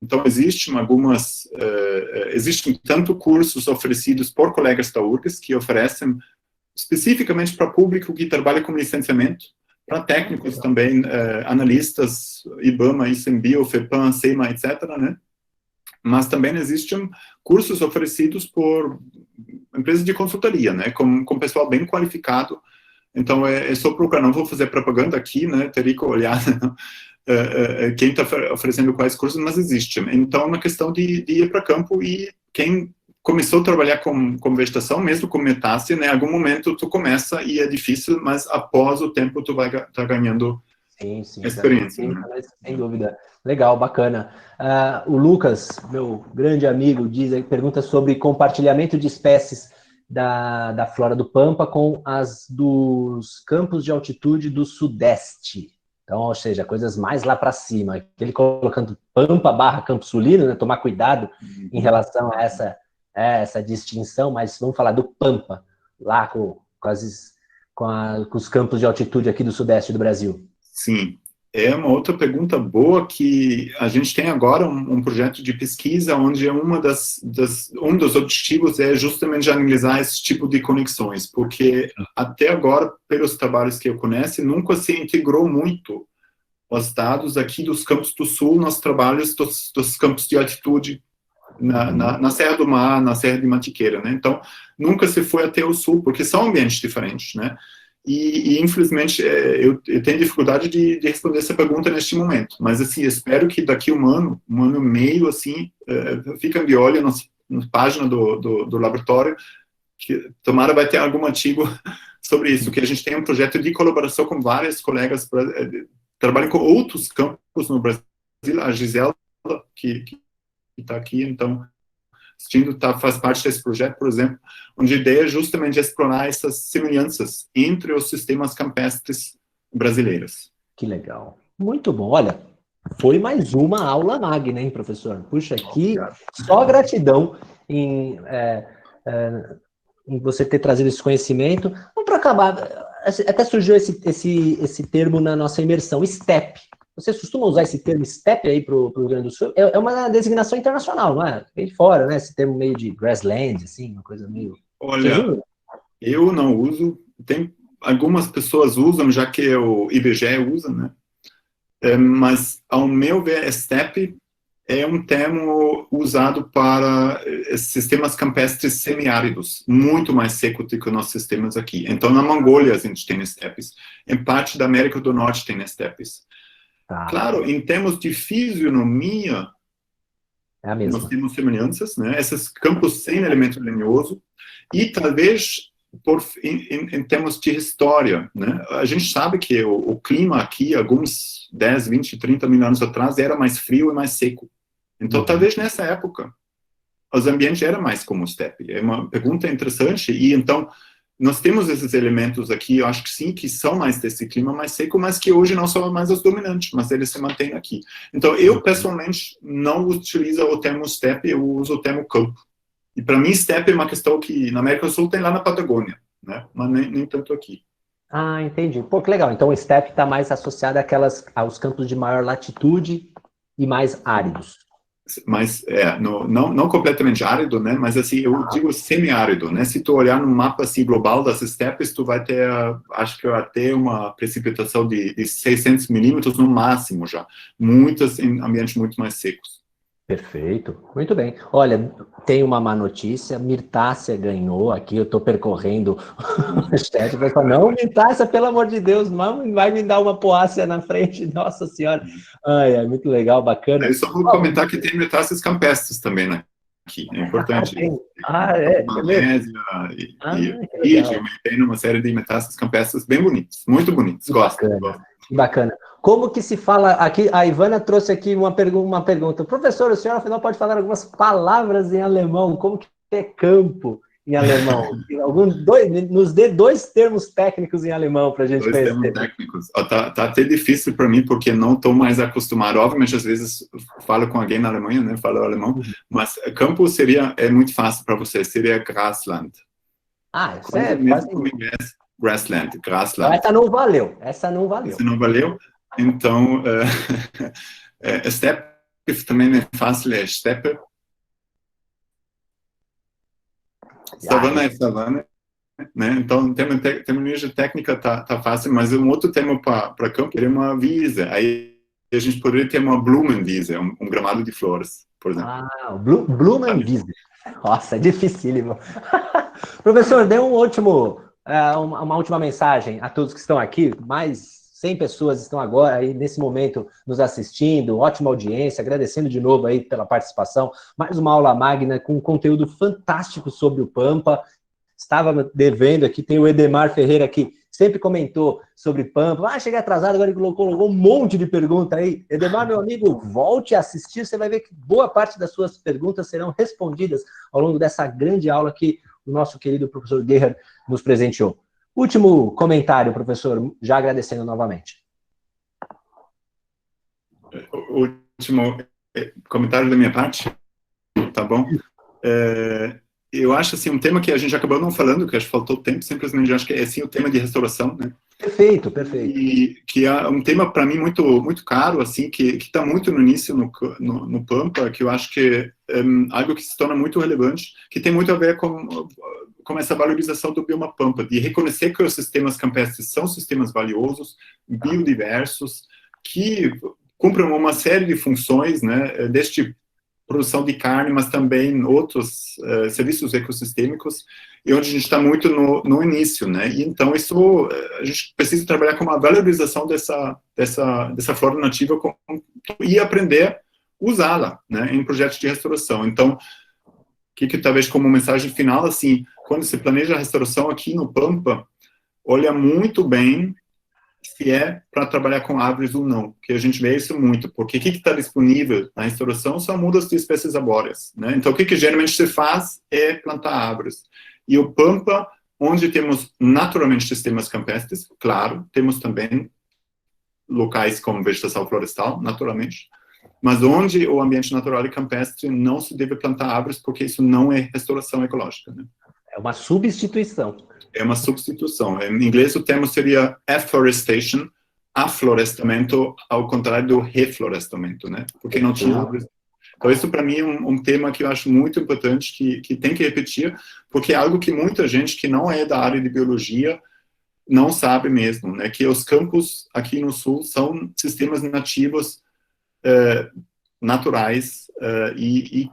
Então, existem tanto cursos oferecidos por colegas da URGS, que oferecem especificamente para público que trabalha com licenciamento, para técnicos também, analistas, IBAMA, ICMBio, FEPAM, SEMA, etc., né? Mas também existem cursos oferecidos por empresas de consultoria, né? Com pessoal bem qualificado. Então, é só procurar, não vou fazer propaganda aqui, né? Teria que olhar, quem está oferecendo quais cursos, mas existe. Então, é uma questão de ir para campo, e quem começou a trabalhar com vegetação, mesmo com metácea, né, em algum momento tu começa e é difícil, mas após o tempo tu vai estar ganhando experiência. Sim, né? Sem dúvida. Legal, bacana. O Lucas, meu grande amigo, pergunta sobre compartilhamento de espécies da flora do Pampa com as dos campos de altitude do Sudeste. Então, ou seja, coisas mais lá para cima. Ele colocando Pampa / Campo Sulino, né? Tomar cuidado em relação a essa distinção, mas vamos falar do Pampa, lá com com os campos de altitude aqui do sudeste do Brasil? Sim. É uma outra pergunta boa que a gente tem agora um projeto de pesquisa onde um dos objetivos é justamente analisar esse tipo de conexões, porque até agora, pelos trabalhos que eu conheço, nunca se integrou muito os dados aqui dos campos do sul nos trabalhos dos campos de altitude na Serra do Mar, na Serra de Mantiqueira, né? Então, nunca se foi até o sul, porque são ambientes diferentes, né? E infelizmente, eu tenho dificuldade de responder essa pergunta neste momento. Mas, assim, espero que daqui um ano e meio, assim, fiquem de olho na página do laboratório, que tomara vai ter algum artigo sobre isso, que a gente tem um projeto de colaboração com vários colegas, trabalham com outros campos no Brasil, a Gisela, que está aqui, então, assistindo, faz parte desse projeto, por exemplo, onde a ideia é justamente explorar essas semelhanças entre os sistemas campestres brasileiros. Que legal. Muito bom. Olha, foi mais uma aula magna, hein, professor? Puxa, aqui, só gratidão em você ter trazido esse conhecimento. Vamos para acabar. Até surgiu esse termo na nossa imersão, STEP. Vocês costumam usar esse termo STEP aí para o Rio Grande do Sul? É uma designação internacional, não é? Vem de fora, né? Esse termo meio de grassland, assim, uma coisa meio... Olha, eu não uso. Tem algumas pessoas usam, já que o IBGE usa, né? Mas, ao meu ver, STEP é um termo usado para sistemas campestres semiáridos, muito mais secos do que os nossos sistemas aqui. Então, na Mongólia a gente tem estepes. Em parte da América do Norte tem estepes. Claro, em termos de fisionomia, nós temos semelhanças, né? Esses campos sem elemento lenhoso, e talvez em termos de história, né? A gente sabe que o clima aqui, alguns 10, 20, 30 mil anos atrás, era mais frio e mais seco. Então, talvez nessa época, os ambientes eram mais como o steppe. É uma pergunta interessante, e então... Nós temos esses elementos aqui, eu acho que sim, que são mais desse clima mais seco, mas que hoje não são mais os dominantes, mas eles se mantêm aqui. Então, eu, pessoalmente, não utilizo o termo steppe, eu uso o termo campo. E, para mim, steppe é uma questão que, na América do Sul, tem lá na Patagônia, né? Mas nem tanto aqui. Ah, entendi. Pô, que legal. Então, o steppe está mais associado aos campos de maior latitude e mais áridos. Mas, não completamente árido, né? Mas, assim, eu digo semiárido, né? Se tu olhar no mapa, assim, global das estepes, tu vai ter, acho que até uma precipitação de 600 milímetros no máximo já. Muitas em ambientes muito mais secos. Perfeito. Muito bem. Olha, tem uma má notícia, Mirtácia ganhou aqui, eu estou percorrendo o chat, o pessoal, não, Mirtácia, pelo amor de Deus, não vai me dar uma poácea na frente, nossa senhora. Ai, é muito legal, bacana. Eu só vou comentar que tem Mirtáceas campestres também, né? Aqui, é importante. Malésia tem uma série de metástases campestres bem bonitos, muito bonitos, gosto. Bacana. Como que se fala aqui? A Ivana trouxe aqui uma pergunta. Professor, o senhor afinal pode falar algumas palavras em alemão? Como que é campo em alemão? Nos dê 2 termos técnicos em alemão para a gente conhecer. 2 termos técnicos. Tá até difícil para mim, porque não estou mais acostumado. Obviamente, às vezes, falo com alguém na Alemanha, né? Falo alemão. Mas campo é muito fácil para você. Seria Grasland. Ah, isso é quase... Grassland, Grassland. Essa não valeu. Essa não valeu. Então, steppe também é fácil, é steppe. Savana é savana, né? Então, terminologia técnica tá fácil, mas um outro termo para campo é uma wiese. Aí a gente poderia ter uma Blumenwiese, um gramado de flores, por exemplo. Ah, Blumenwiese. Nossa, é dificílimo. Professor, dê uma última mensagem a todos que estão aqui, mais 100 pessoas estão agora aí nesse momento nos assistindo, ótima audiência, agradecendo de novo aí pela participação, mais uma aula magna com um conteúdo fantástico sobre o Pampa. Estava devendo aqui, tem o Edemar Ferreira aqui, sempre comentou sobre Pampa, cheguei atrasado, agora ele colocou um monte de pergunta aí. Edemar, meu amigo, volte a assistir, você vai ver que boa parte das suas perguntas serão respondidas ao longo dessa grande aula que o nosso querido professor Gerhard nos presenteou. Último comentário, professor, já agradecendo novamente. O último comentário da minha parte, tá bom? eu acho assim, um tema que a gente acabou não falando, que acho que faltou tempo, simplesmente acho que é assim, o tema de restauração, né? Perfeito, perfeito. E que é um tema para mim muito muito caro, assim, que está muito no início no Pampa, que eu acho que é algo que se torna muito relevante, que tem muito a ver com essa valorização do bioma Pampa, de reconhecer que os sistemas campestres são sistemas valiosos, biodiversos, que cumprem uma série de funções, né, desde produção de carne, mas também outros serviços ecossistêmicos, e onde a gente está muito no início, né? E então isso a gente precisa trabalhar com uma valorização dessa flora nativa e aprender a usá-la, né, em projetos de restauração. Então, que talvez como mensagem final, assim, quando se planeja a restauração aqui no Pampa, olha muito bem se é para trabalhar com árvores ou não, que a gente vê isso muito, porque o que está disponível na restauração são mudas de espécies arbóreas, né? Então, o que geralmente se faz é plantar árvores. E o Pampa, onde temos naturalmente sistemas campestres, claro, temos também locais como vegetação florestal, naturalmente, mas onde o ambiente natural e campestre não se deve plantar árvores, porque isso não é restauração ecológica, né? É uma substituição. É uma substituição. Em inglês, o termo seria afforestation, aflorestamento, ao contrário do reflorestamento, né? Porque não tinha árvores. Então, isso para mim é um tema que eu acho muito importante, que tem que repetir, porque é algo que muita gente que não é da área de biologia não sabe mesmo, né? Que os campos aqui no sul são sistemas nativos naturais e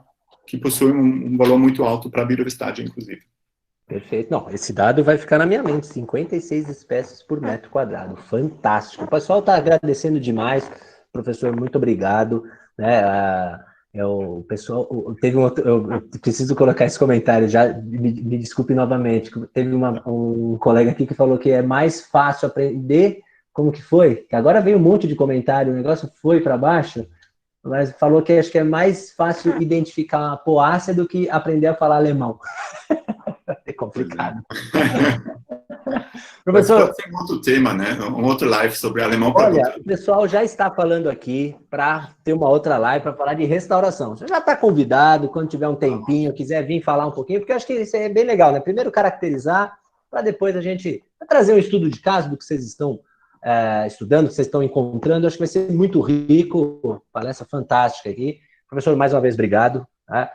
que possuem um valor muito alto para a biodiversidade, inclusive. Perfeito. Não, esse dado vai ficar na minha mente. 56 espécies por metro quadrado. Fantástico. O pessoal está agradecendo demais. Professor, muito obrigado. Né, o pessoal teve eu preciso colocar esse comentário, já me desculpe novamente. Teve um colega aqui que falou que é mais fácil aprender. Como que foi? Que agora veio um monte de comentário, o negócio foi para baixo, mas falou que acho que é mais fácil identificar uma poácea do que aprender a falar alemão. É complicado. Professor, pode ser um outro tema, né? Um outro live sobre alemão. Olha, o pessoal já está falando aqui para ter uma outra live para falar de restauração. Você já está convidado, quando tiver um tempinho, quiser vir falar um pouquinho, porque eu acho que isso é bem legal, né? Primeiro caracterizar, para depois a gente trazer um estudo de caso do que vocês estão estudando, que vocês estão encontrando. Eu acho que vai ser muito rico, palestra fantástica aqui. Professor, mais uma vez, obrigado. Tá?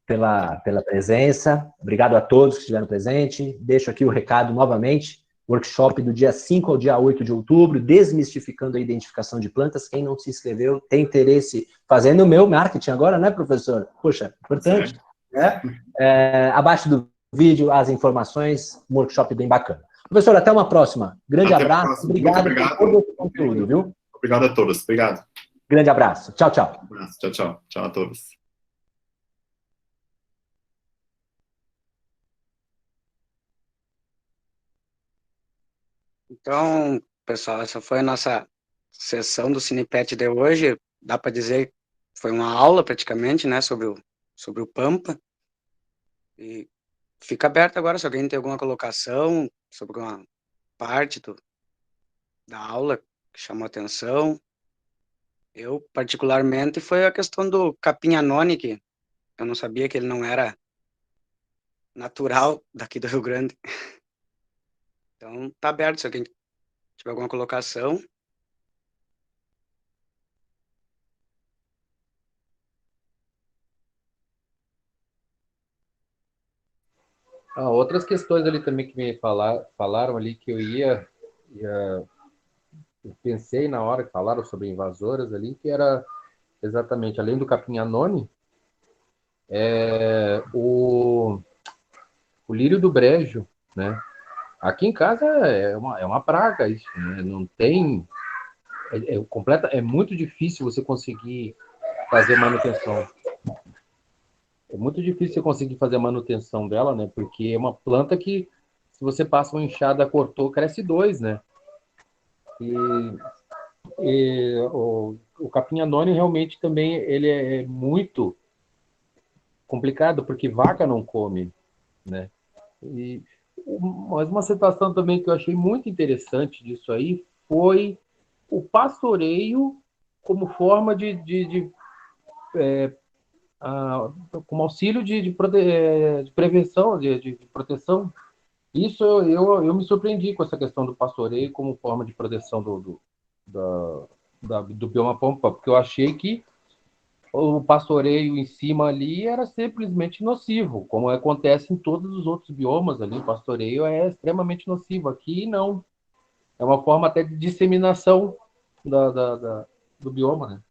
Pela presença. Obrigado a todos que estiveram presentes. Deixo aqui o recado novamente. Workshop do dia 5 ao dia 8 de outubro, desmistificando a identificação de plantas. Quem não se inscreveu, tem interesse, fazendo o meu marketing agora, né, professor? Poxa, importante. Né? Abaixo do vídeo, as informações, um workshop bem bacana. Professor, até uma próxima. Grande abraço. Obrigado por todo esse conteúdo, viu? Obrigado a todos. Obrigado. Grande abraço. Tchau, tchau. Um abraço. Tchau, tchau. Tchau a todos. Então, pessoal, essa foi a nossa sessão do Cinepet de hoje. Dá para dizer que foi uma aula praticamente, né, sobre o Pampa. E fica aberto agora se alguém tem alguma colocação sobre uma parte da aula que chamou atenção. Eu, particularmente, foi a questão do capim anone, que eu não sabia que ele não era natural daqui do Rio Grande. Então, tá aberto se alguém tiver alguma colocação. Outras questões ali também que me falaram ali que eu pensei na hora que falaram sobre invasoras ali, que era exatamente, além do capim anone, o lírio do brejo, né? Aqui em casa é uma praga isso, né? Não tem... É muito difícil você conseguir fazer manutenção. É muito difícil você conseguir fazer a manutenção dela, né? Porque é uma planta que, se você passa uma enxada, cortou, cresce dois, né? E o capim anone realmente também ele é muito complicado, porque vaca não come, né? Mas uma situação também que eu achei muito interessante disso aí foi o pastoreio como forma de como auxílio de prevenção, de proteção. Isso eu me surpreendi com essa questão do pastoreio como forma de proteção do bioma pampa, porque eu achei que o pastoreio em cima ali era simplesmente nocivo, como acontece em todos os outros biomas ali, o pastoreio é extremamente nocivo. Aqui não, é uma forma até de disseminação do bioma, né?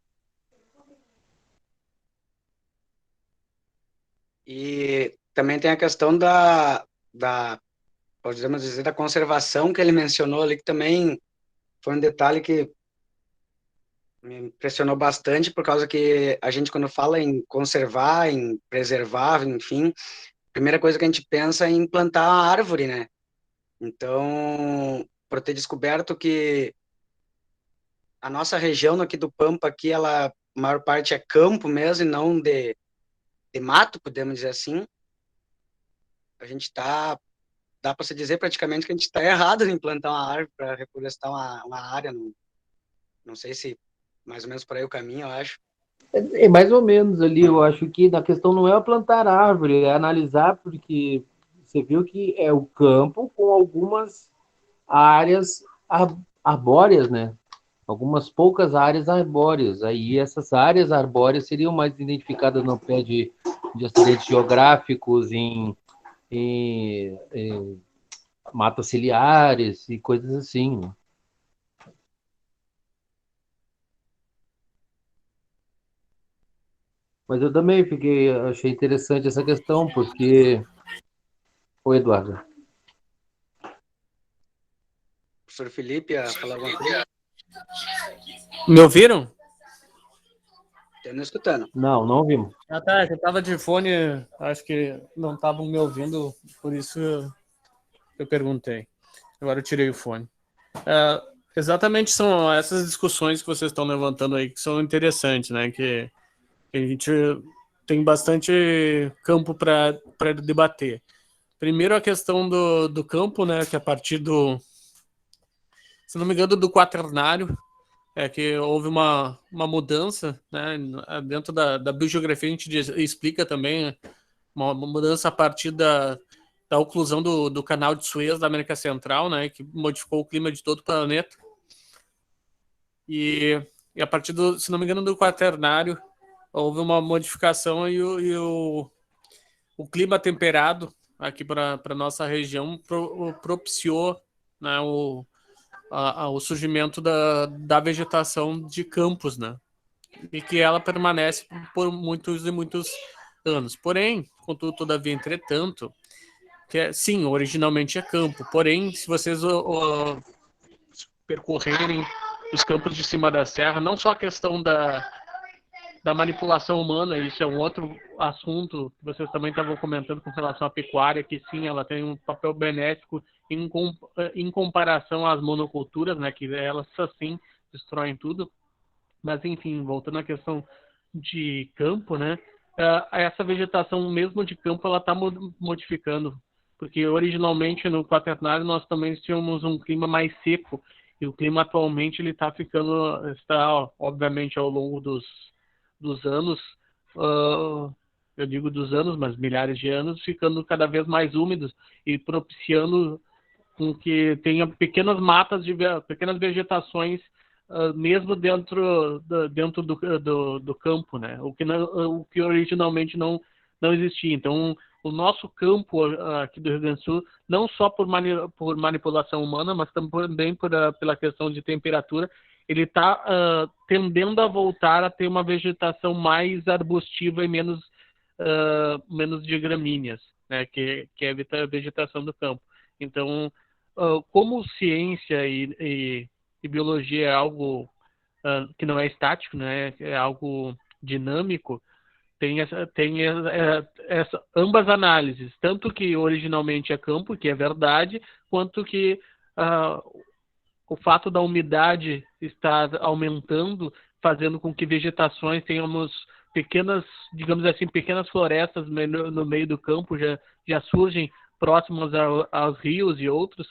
E também tem a questão podemos dizer, da conservação que ele mencionou ali, que também foi um detalhe que me impressionou bastante, por causa que a gente, quando fala em conservar, em preservar, enfim, a primeira coisa que a gente pensa é em plantar a árvore, né? Então, por ter descoberto que a nossa região aqui do Pampa, aqui, ela, a maior parte é campo mesmo, e não de mato, podemos dizer assim, a gente está, dá para se dizer praticamente que a gente está errado em plantar uma árvore para reflorestar uma área, não sei se mais ou menos por aí o caminho, eu acho. É mais ou menos ali, eu acho que a questão não é plantar árvore, é analisar, porque você viu que é o campo com algumas áreas arbóreas, né? Algumas poucas áreas arbóreas. Aí essas áreas arbóreas seriam mais identificadas no pé de acidentes geográficos, em matas ciliares e coisas assim, né? Mas eu também achei interessante essa questão, porque... Oi, Eduardo. O professor Felipe ia falar alguma coisa? Me ouviram? Estou me escutando. Não ouvimos. Ah, tá. Eu tava de fone, acho que não estavam me ouvindo, por isso eu perguntei. Agora eu tirei o fone. Exatamente, são essas discussões que vocês estão levantando aí que são interessantes, né? Que a gente tem bastante campo para debater. Primeiro a questão do campo, né? Que a partir se não me engano, do quaternário, que houve uma mudança, né? Dentro da biogeografia a gente explica também uma mudança a partir da oclusão do canal de Suez da América Central, né? Que modificou o clima de todo o planeta. E a partir se não me engano, do quaternário, houve uma modificação e o clima temperado aqui para a nossa região propiciou, né, o surgimento da vegetação de campos, né? E que ela permanece por muitos e muitos anos. Porém, contudo, todavia, entretanto, sim, originalmente é campo. Porém, se vocês percorrerem os campos de cima da serra, não só a questão da manipulação humana, isso é um outro assunto que vocês também estavam comentando com relação à pecuária, que sim, ela tem um papel benéfico em comparação às monoculturas, né, que elas assim destroem tudo. Mas, enfim, voltando à questão de campo, né, essa vegetação mesmo de campo, ela está modificando, porque originalmente no quaternário nós também tínhamos um clima mais seco, e o clima atualmente ele está obviamente ao longo dos anos, eu digo dos anos, mas milhares de anos, ficando cada vez mais úmidos e propiciando com que tenha pequenas matas, pequenas vegetações, mesmo dentro do campo, né? O que originalmente não existia. Então, o nosso campo aqui do Rio Grande do Sul, não só por manipulação humana, mas também pela questão de temperatura, ele está tendendo a voltar a ter uma vegetação mais arbustiva e menos de gramíneas, né, que é a vegetação do campo. Então, como ciência e biologia é algo que não é estático, né, é algo dinâmico, tem ambas análises, tanto que originalmente é campo, que é verdade, quanto que o fato da umidade estar aumentando, fazendo com que vegetações tenhamos pequenas, digamos assim, pequenas florestas no meio do campo, já surgem próximas aos rios e outros,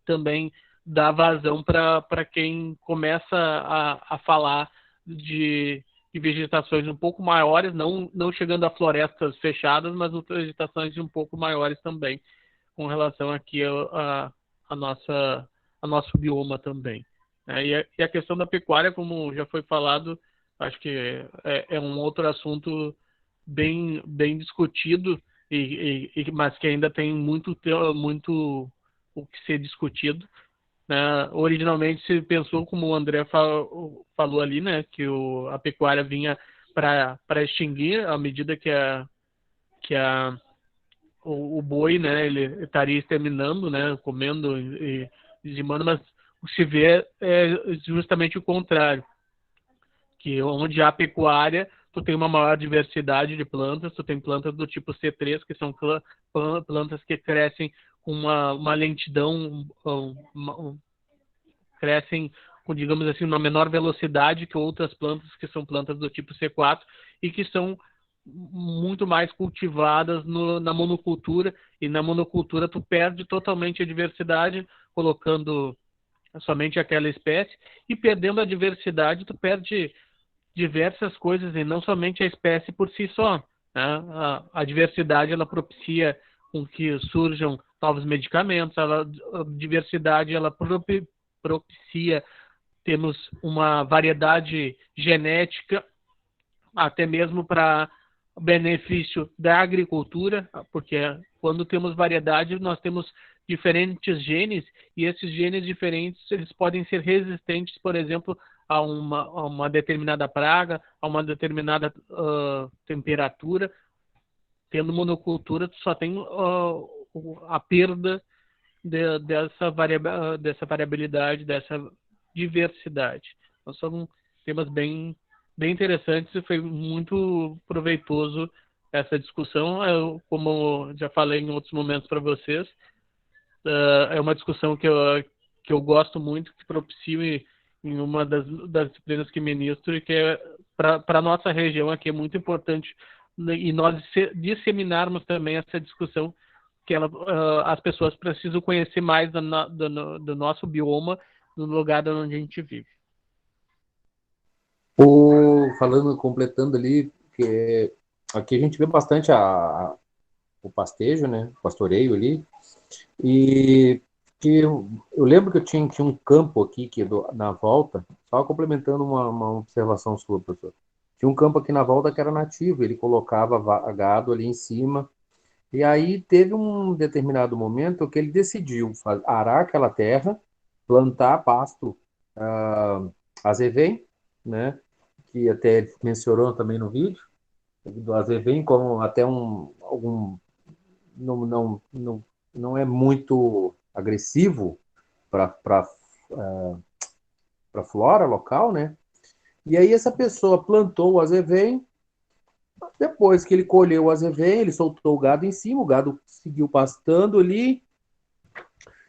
também dá vazão para quem começa a falar de vegetações um pouco maiores, não chegando a florestas fechadas, mas vegetações um pouco maiores também, com relação aqui a nosso bioma também. E a questão da pecuária, como já foi falado, acho que é um outro assunto bem discutido, mas que ainda tem muito o que ser discutido, né? Originalmente se pensou, como o André falou ali, né, que a pecuária vinha para extinguir à medida que o boi, né, ele estaria exterminando, né, comendo e dizimando, mas o que se vê é justamente o contrário, que onde há pecuária, tu tem uma maior diversidade de plantas, tu tem plantas do tipo C3, que são plantas que crescem com uma lentidão, crescem com, digamos assim, uma menor velocidade que outras plantas que são plantas do tipo C4 e que são muito mais cultivadas na monocultura, e na monocultura tu perde totalmente a diversidade colocando somente aquela espécie, e perdendo a diversidade tu perde diversas coisas e não somente a espécie por si só, né? A diversidade ela propicia com que surjam novos medicamentos, a diversidade ela propicia temos uma variedade genética até mesmo para benefício da agricultura, porque quando temos variedade nós temos diferentes genes, e esses genes diferentes eles podem ser resistentes, por exemplo, a uma determinada praga, a uma determinada temperatura. Tendo monocultura, tu só tem a perda dessa variabilidade, dessa diversidade. Então, são temas bem interessantes e foi muito proveitoso essa discussão. Como já falei em outros momentos para vocês, é uma discussão que eu gosto muito, que propicio em uma das disciplinas que ministro, e que para a nossa região aqui é muito importante, e nós disseminarmos também essa discussão, que as pessoas precisam conhecer mais do nosso bioma, no lugar onde a gente vive. Completando ali, que aqui a gente vê bastante o pastejo, né, o pastoreio ali, e que eu lembro que eu tinha um campo aqui na volta, só complementando uma observação sua, professor. Tinha um campo aqui na volta que era nativo, ele colocava gado ali em cima, e aí teve um determinado momento que ele decidiu arar aquela terra, plantar pasto azevém, né, que até ele mencionou também no vídeo, do azevém como até não é muito agressivo para a flora local, né? E aí essa pessoa plantou o azevém, depois que ele colheu o azevém, ele soltou o gado em cima, o gado seguiu pastando ali,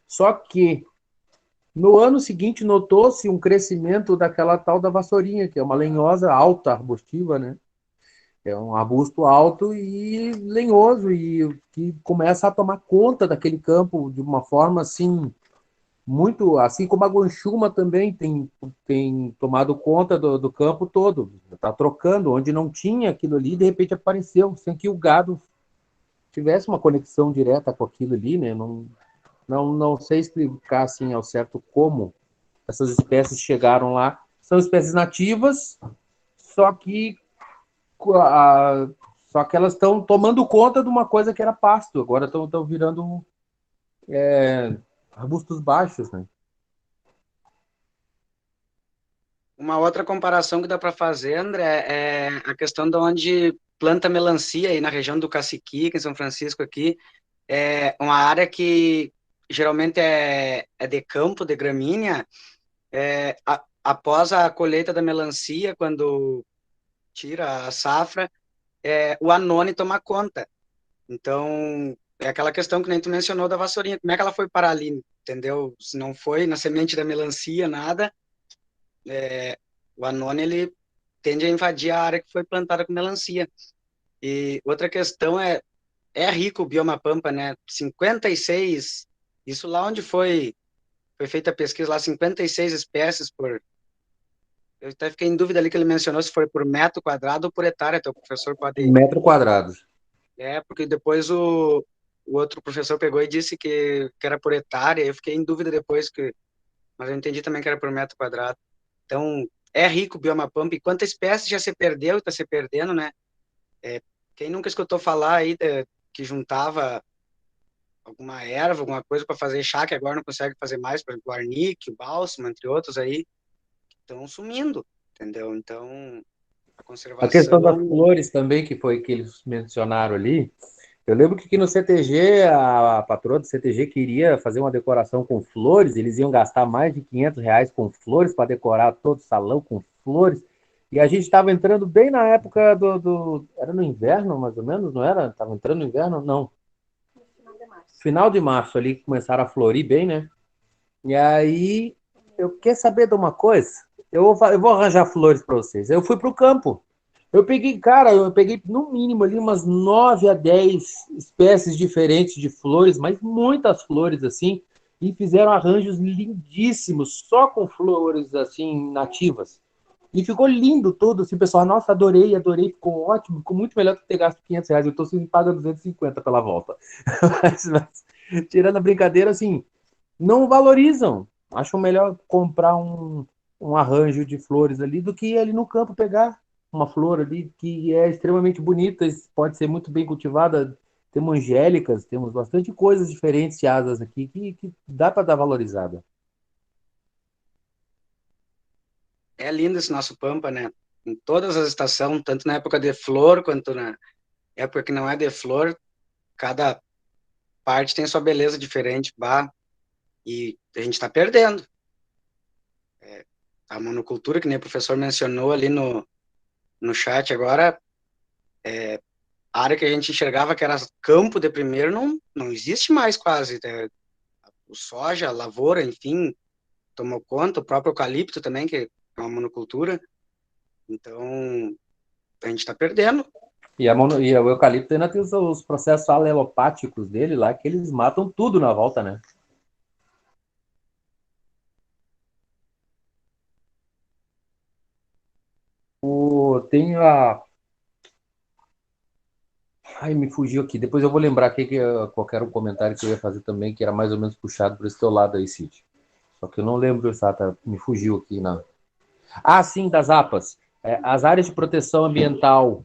só que no ano seguinte notou-se um crescimento daquela tal da vassourinha, que é uma lenhosa alta, arbustiva, né? É um arbusto alto e lenhoso, e que começa a tomar conta daquele campo de uma forma assim, muito, assim como a guanchuma também tem tomado conta do campo todo, está trocando, onde não tinha aquilo ali, de repente apareceu, sem que o gado tivesse uma conexão direta com aquilo ali, né? Não sei explicar assim ao certo como essas espécies chegaram lá. São espécies nativas, só que elas estão tomando conta de uma coisa que era pasto, agora estão virando arbustos baixos, né? Uma outra comparação que dá para fazer, André, é a questão de onde planta melancia, aí na região do Cacique, em São Francisco aqui, é uma área que geralmente é de campo, de gramínea. Após a colheita da melancia, quando tira a safra, o anone toma conta. Então, é aquela questão que nem tu mencionou da vassourinha. Como é que ela foi parar ali, entendeu? Se não foi na semente da melancia, nada, o anone, ele tende a invadir a área que foi plantada com melancia. E outra questão é rico o bioma pampa, né? 56, isso lá onde foi feita a pesquisa, lá 56 espécies Eu até fiquei em dúvida ali que ele mencionou se foi por metro quadrado ou por hectare, então o professor pode... Metro quadrado. Porque depois o outro professor pegou e disse que era por hectare, eu fiquei em dúvida depois, mas eu entendi também que era por metro quadrado. Então, é rico o bioma Pampa, e quanta espécie já se perdeu e está se perdendo, né? Quem nunca escutou falar aí que juntava alguma erva, alguma coisa para fazer chá, que agora não consegue fazer mais, por exemplo, o arnique, o bálsamo, entre outros aí, estão sumindo, entendeu? Então, a A questão das conservação flores também, que foi que eles mencionaram ali, eu lembro que aqui no CTG, a patroa do CTG queria fazer uma decoração com flores, eles iam gastar mais de R$ 500 com flores para decorar todo o salão com flores, e a gente estava entrando bem na época Era no inverno, mais ou menos, não era? Estava entrando no inverno? Não. Final de março ali, começaram a florir bem, né? E aí, eu quer saber de uma coisa? Eu vou arranjar flores para vocês. Eu fui para o campo. Eu peguei no mínimo ali umas 9 a 10 espécies diferentes de flores, mas muitas flores assim, e fizeram arranjos lindíssimos, só com flores assim nativas. E ficou lindo tudo, assim, pessoal, nossa, adorei, adorei, ficou ótimo, ficou muito melhor do que ter gasto R$ 500, eu tô sendo pago 250 pela volta. Tirando a brincadeira, assim, não valorizam. Acham melhor comprar um arranjo de flores ali do que ir ali no campo pegar uma flor ali que é extremamente bonita, pode ser muito bem cultivada. Temos angélicas, temos bastante coisas diferenciadas aqui que dá para dar valorizada. é lindo esse nosso Pampa, né? Em todas as estações, tanto na época de flor quanto na época que não é de flor, cada parte tem sua beleza diferente, bah, e a gente está perdendo. A monocultura, que nem o professor mencionou ali no chat agora, a área que a gente enxergava que era campo de primeiro não existe mais quase. O soja, a lavoura, enfim, tomou conta, o próprio eucalipto também, que é uma monocultura. Então, a gente está perdendo. E o eucalipto ainda tem os processos alelopáticos dele lá, que eles matam tudo na volta, né? Tem a. Ai, me fugiu aqui. Depois eu vou lembrar aqui qualquer um comentário que eu ia fazer também, que era mais ou menos puxado por esse teu lado aí, Cid. Só que eu não lembro exato, me fugiu aqui na. Ah, sim, das APAs. As áreas de proteção ambiental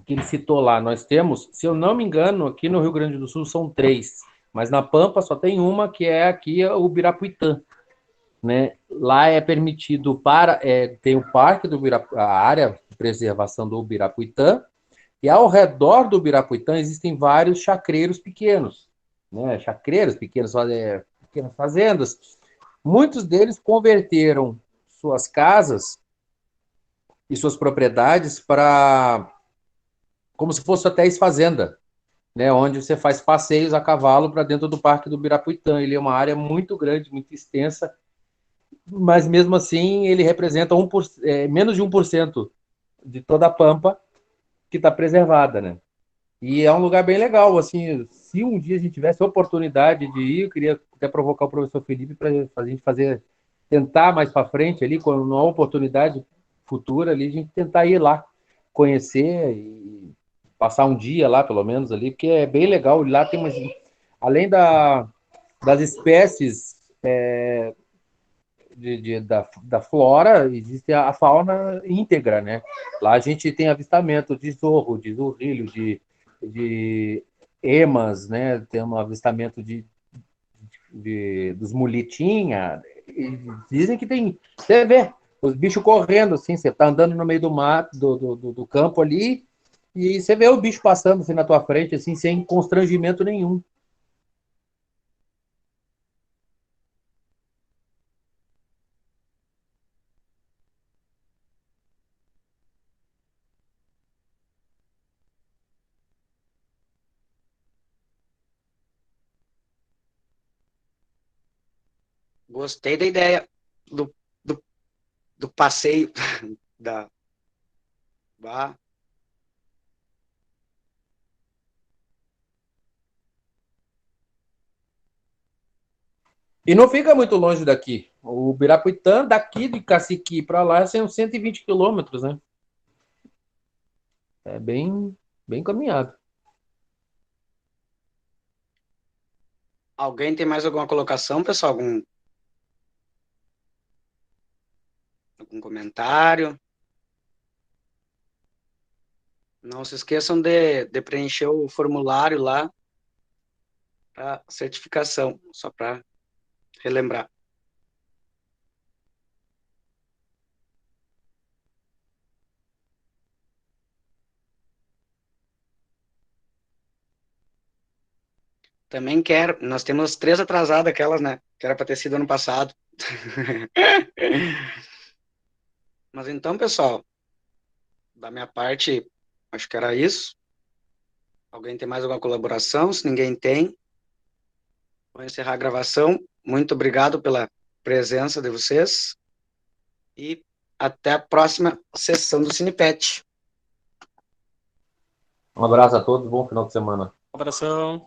que ele citou lá, nós temos, se eu não me engano, aqui no Rio Grande do Sul são 3, mas na Pampa só tem uma, que é aqui o Birapuitã, né? Lá é permitido tem o parque do a área de preservação do Birapuitã, e ao redor do Birapuitã existem vários chacreiros pequenos, né? Chacreiros pequenos, pequenas fazendas. Muitos deles converteram suas casas e suas propriedades para como se fosse hotéis fazenda, né, onde você faz passeios a cavalo para dentro do Parque do Birapuitã. Ele é uma área muito grande, muito extensa, mas mesmo assim ele representa menos de 1% de toda a Pampa que está preservada, né? E é um lugar bem legal, assim, se um dia a gente tivesse a oportunidade de ir, eu queria até provocar o professor Felipe para a gente tentar mais para frente ali, quando não há oportunidade futura ali, a gente tentar ir lá, conhecer e passar um dia lá, pelo menos, ali, porque é bem legal. Lá tem além das espécies da flora, existe a fauna íntegra, né? Lá a gente tem avistamento de zorro, de zurrilho, de emas, né? Tem um avistamento dos mulitinha. Dizem que tem. Você vê os bichos correndo, assim, você tá andando no meio do mato, do campo ali, e você vê o bicho passando assim na tua frente, assim, sem constrangimento nenhum. Gostei da ideia do, do, do passeio da. Bah, E não fica muito longe daqui. O Birapuitã, daqui de Caciqui para lá, são 120 quilômetros, né? É bem caminhado. Alguém tem mais alguma colocação, pessoal? Algum comentário? Não se esqueçam de preencher o formulário lá para certificação, só para relembrar. Também quero, nós temos 3 atrasadas, aquelas, né? Que era para ter sido ano passado. Mas então, pessoal, da minha parte, acho que era isso. Alguém tem mais alguma colaboração? Se ninguém tem, vou encerrar a gravação. Muito obrigado pela presença de vocês e até a próxima sessão do Cinepet. Um abraço a todos, bom final de semana. Abração.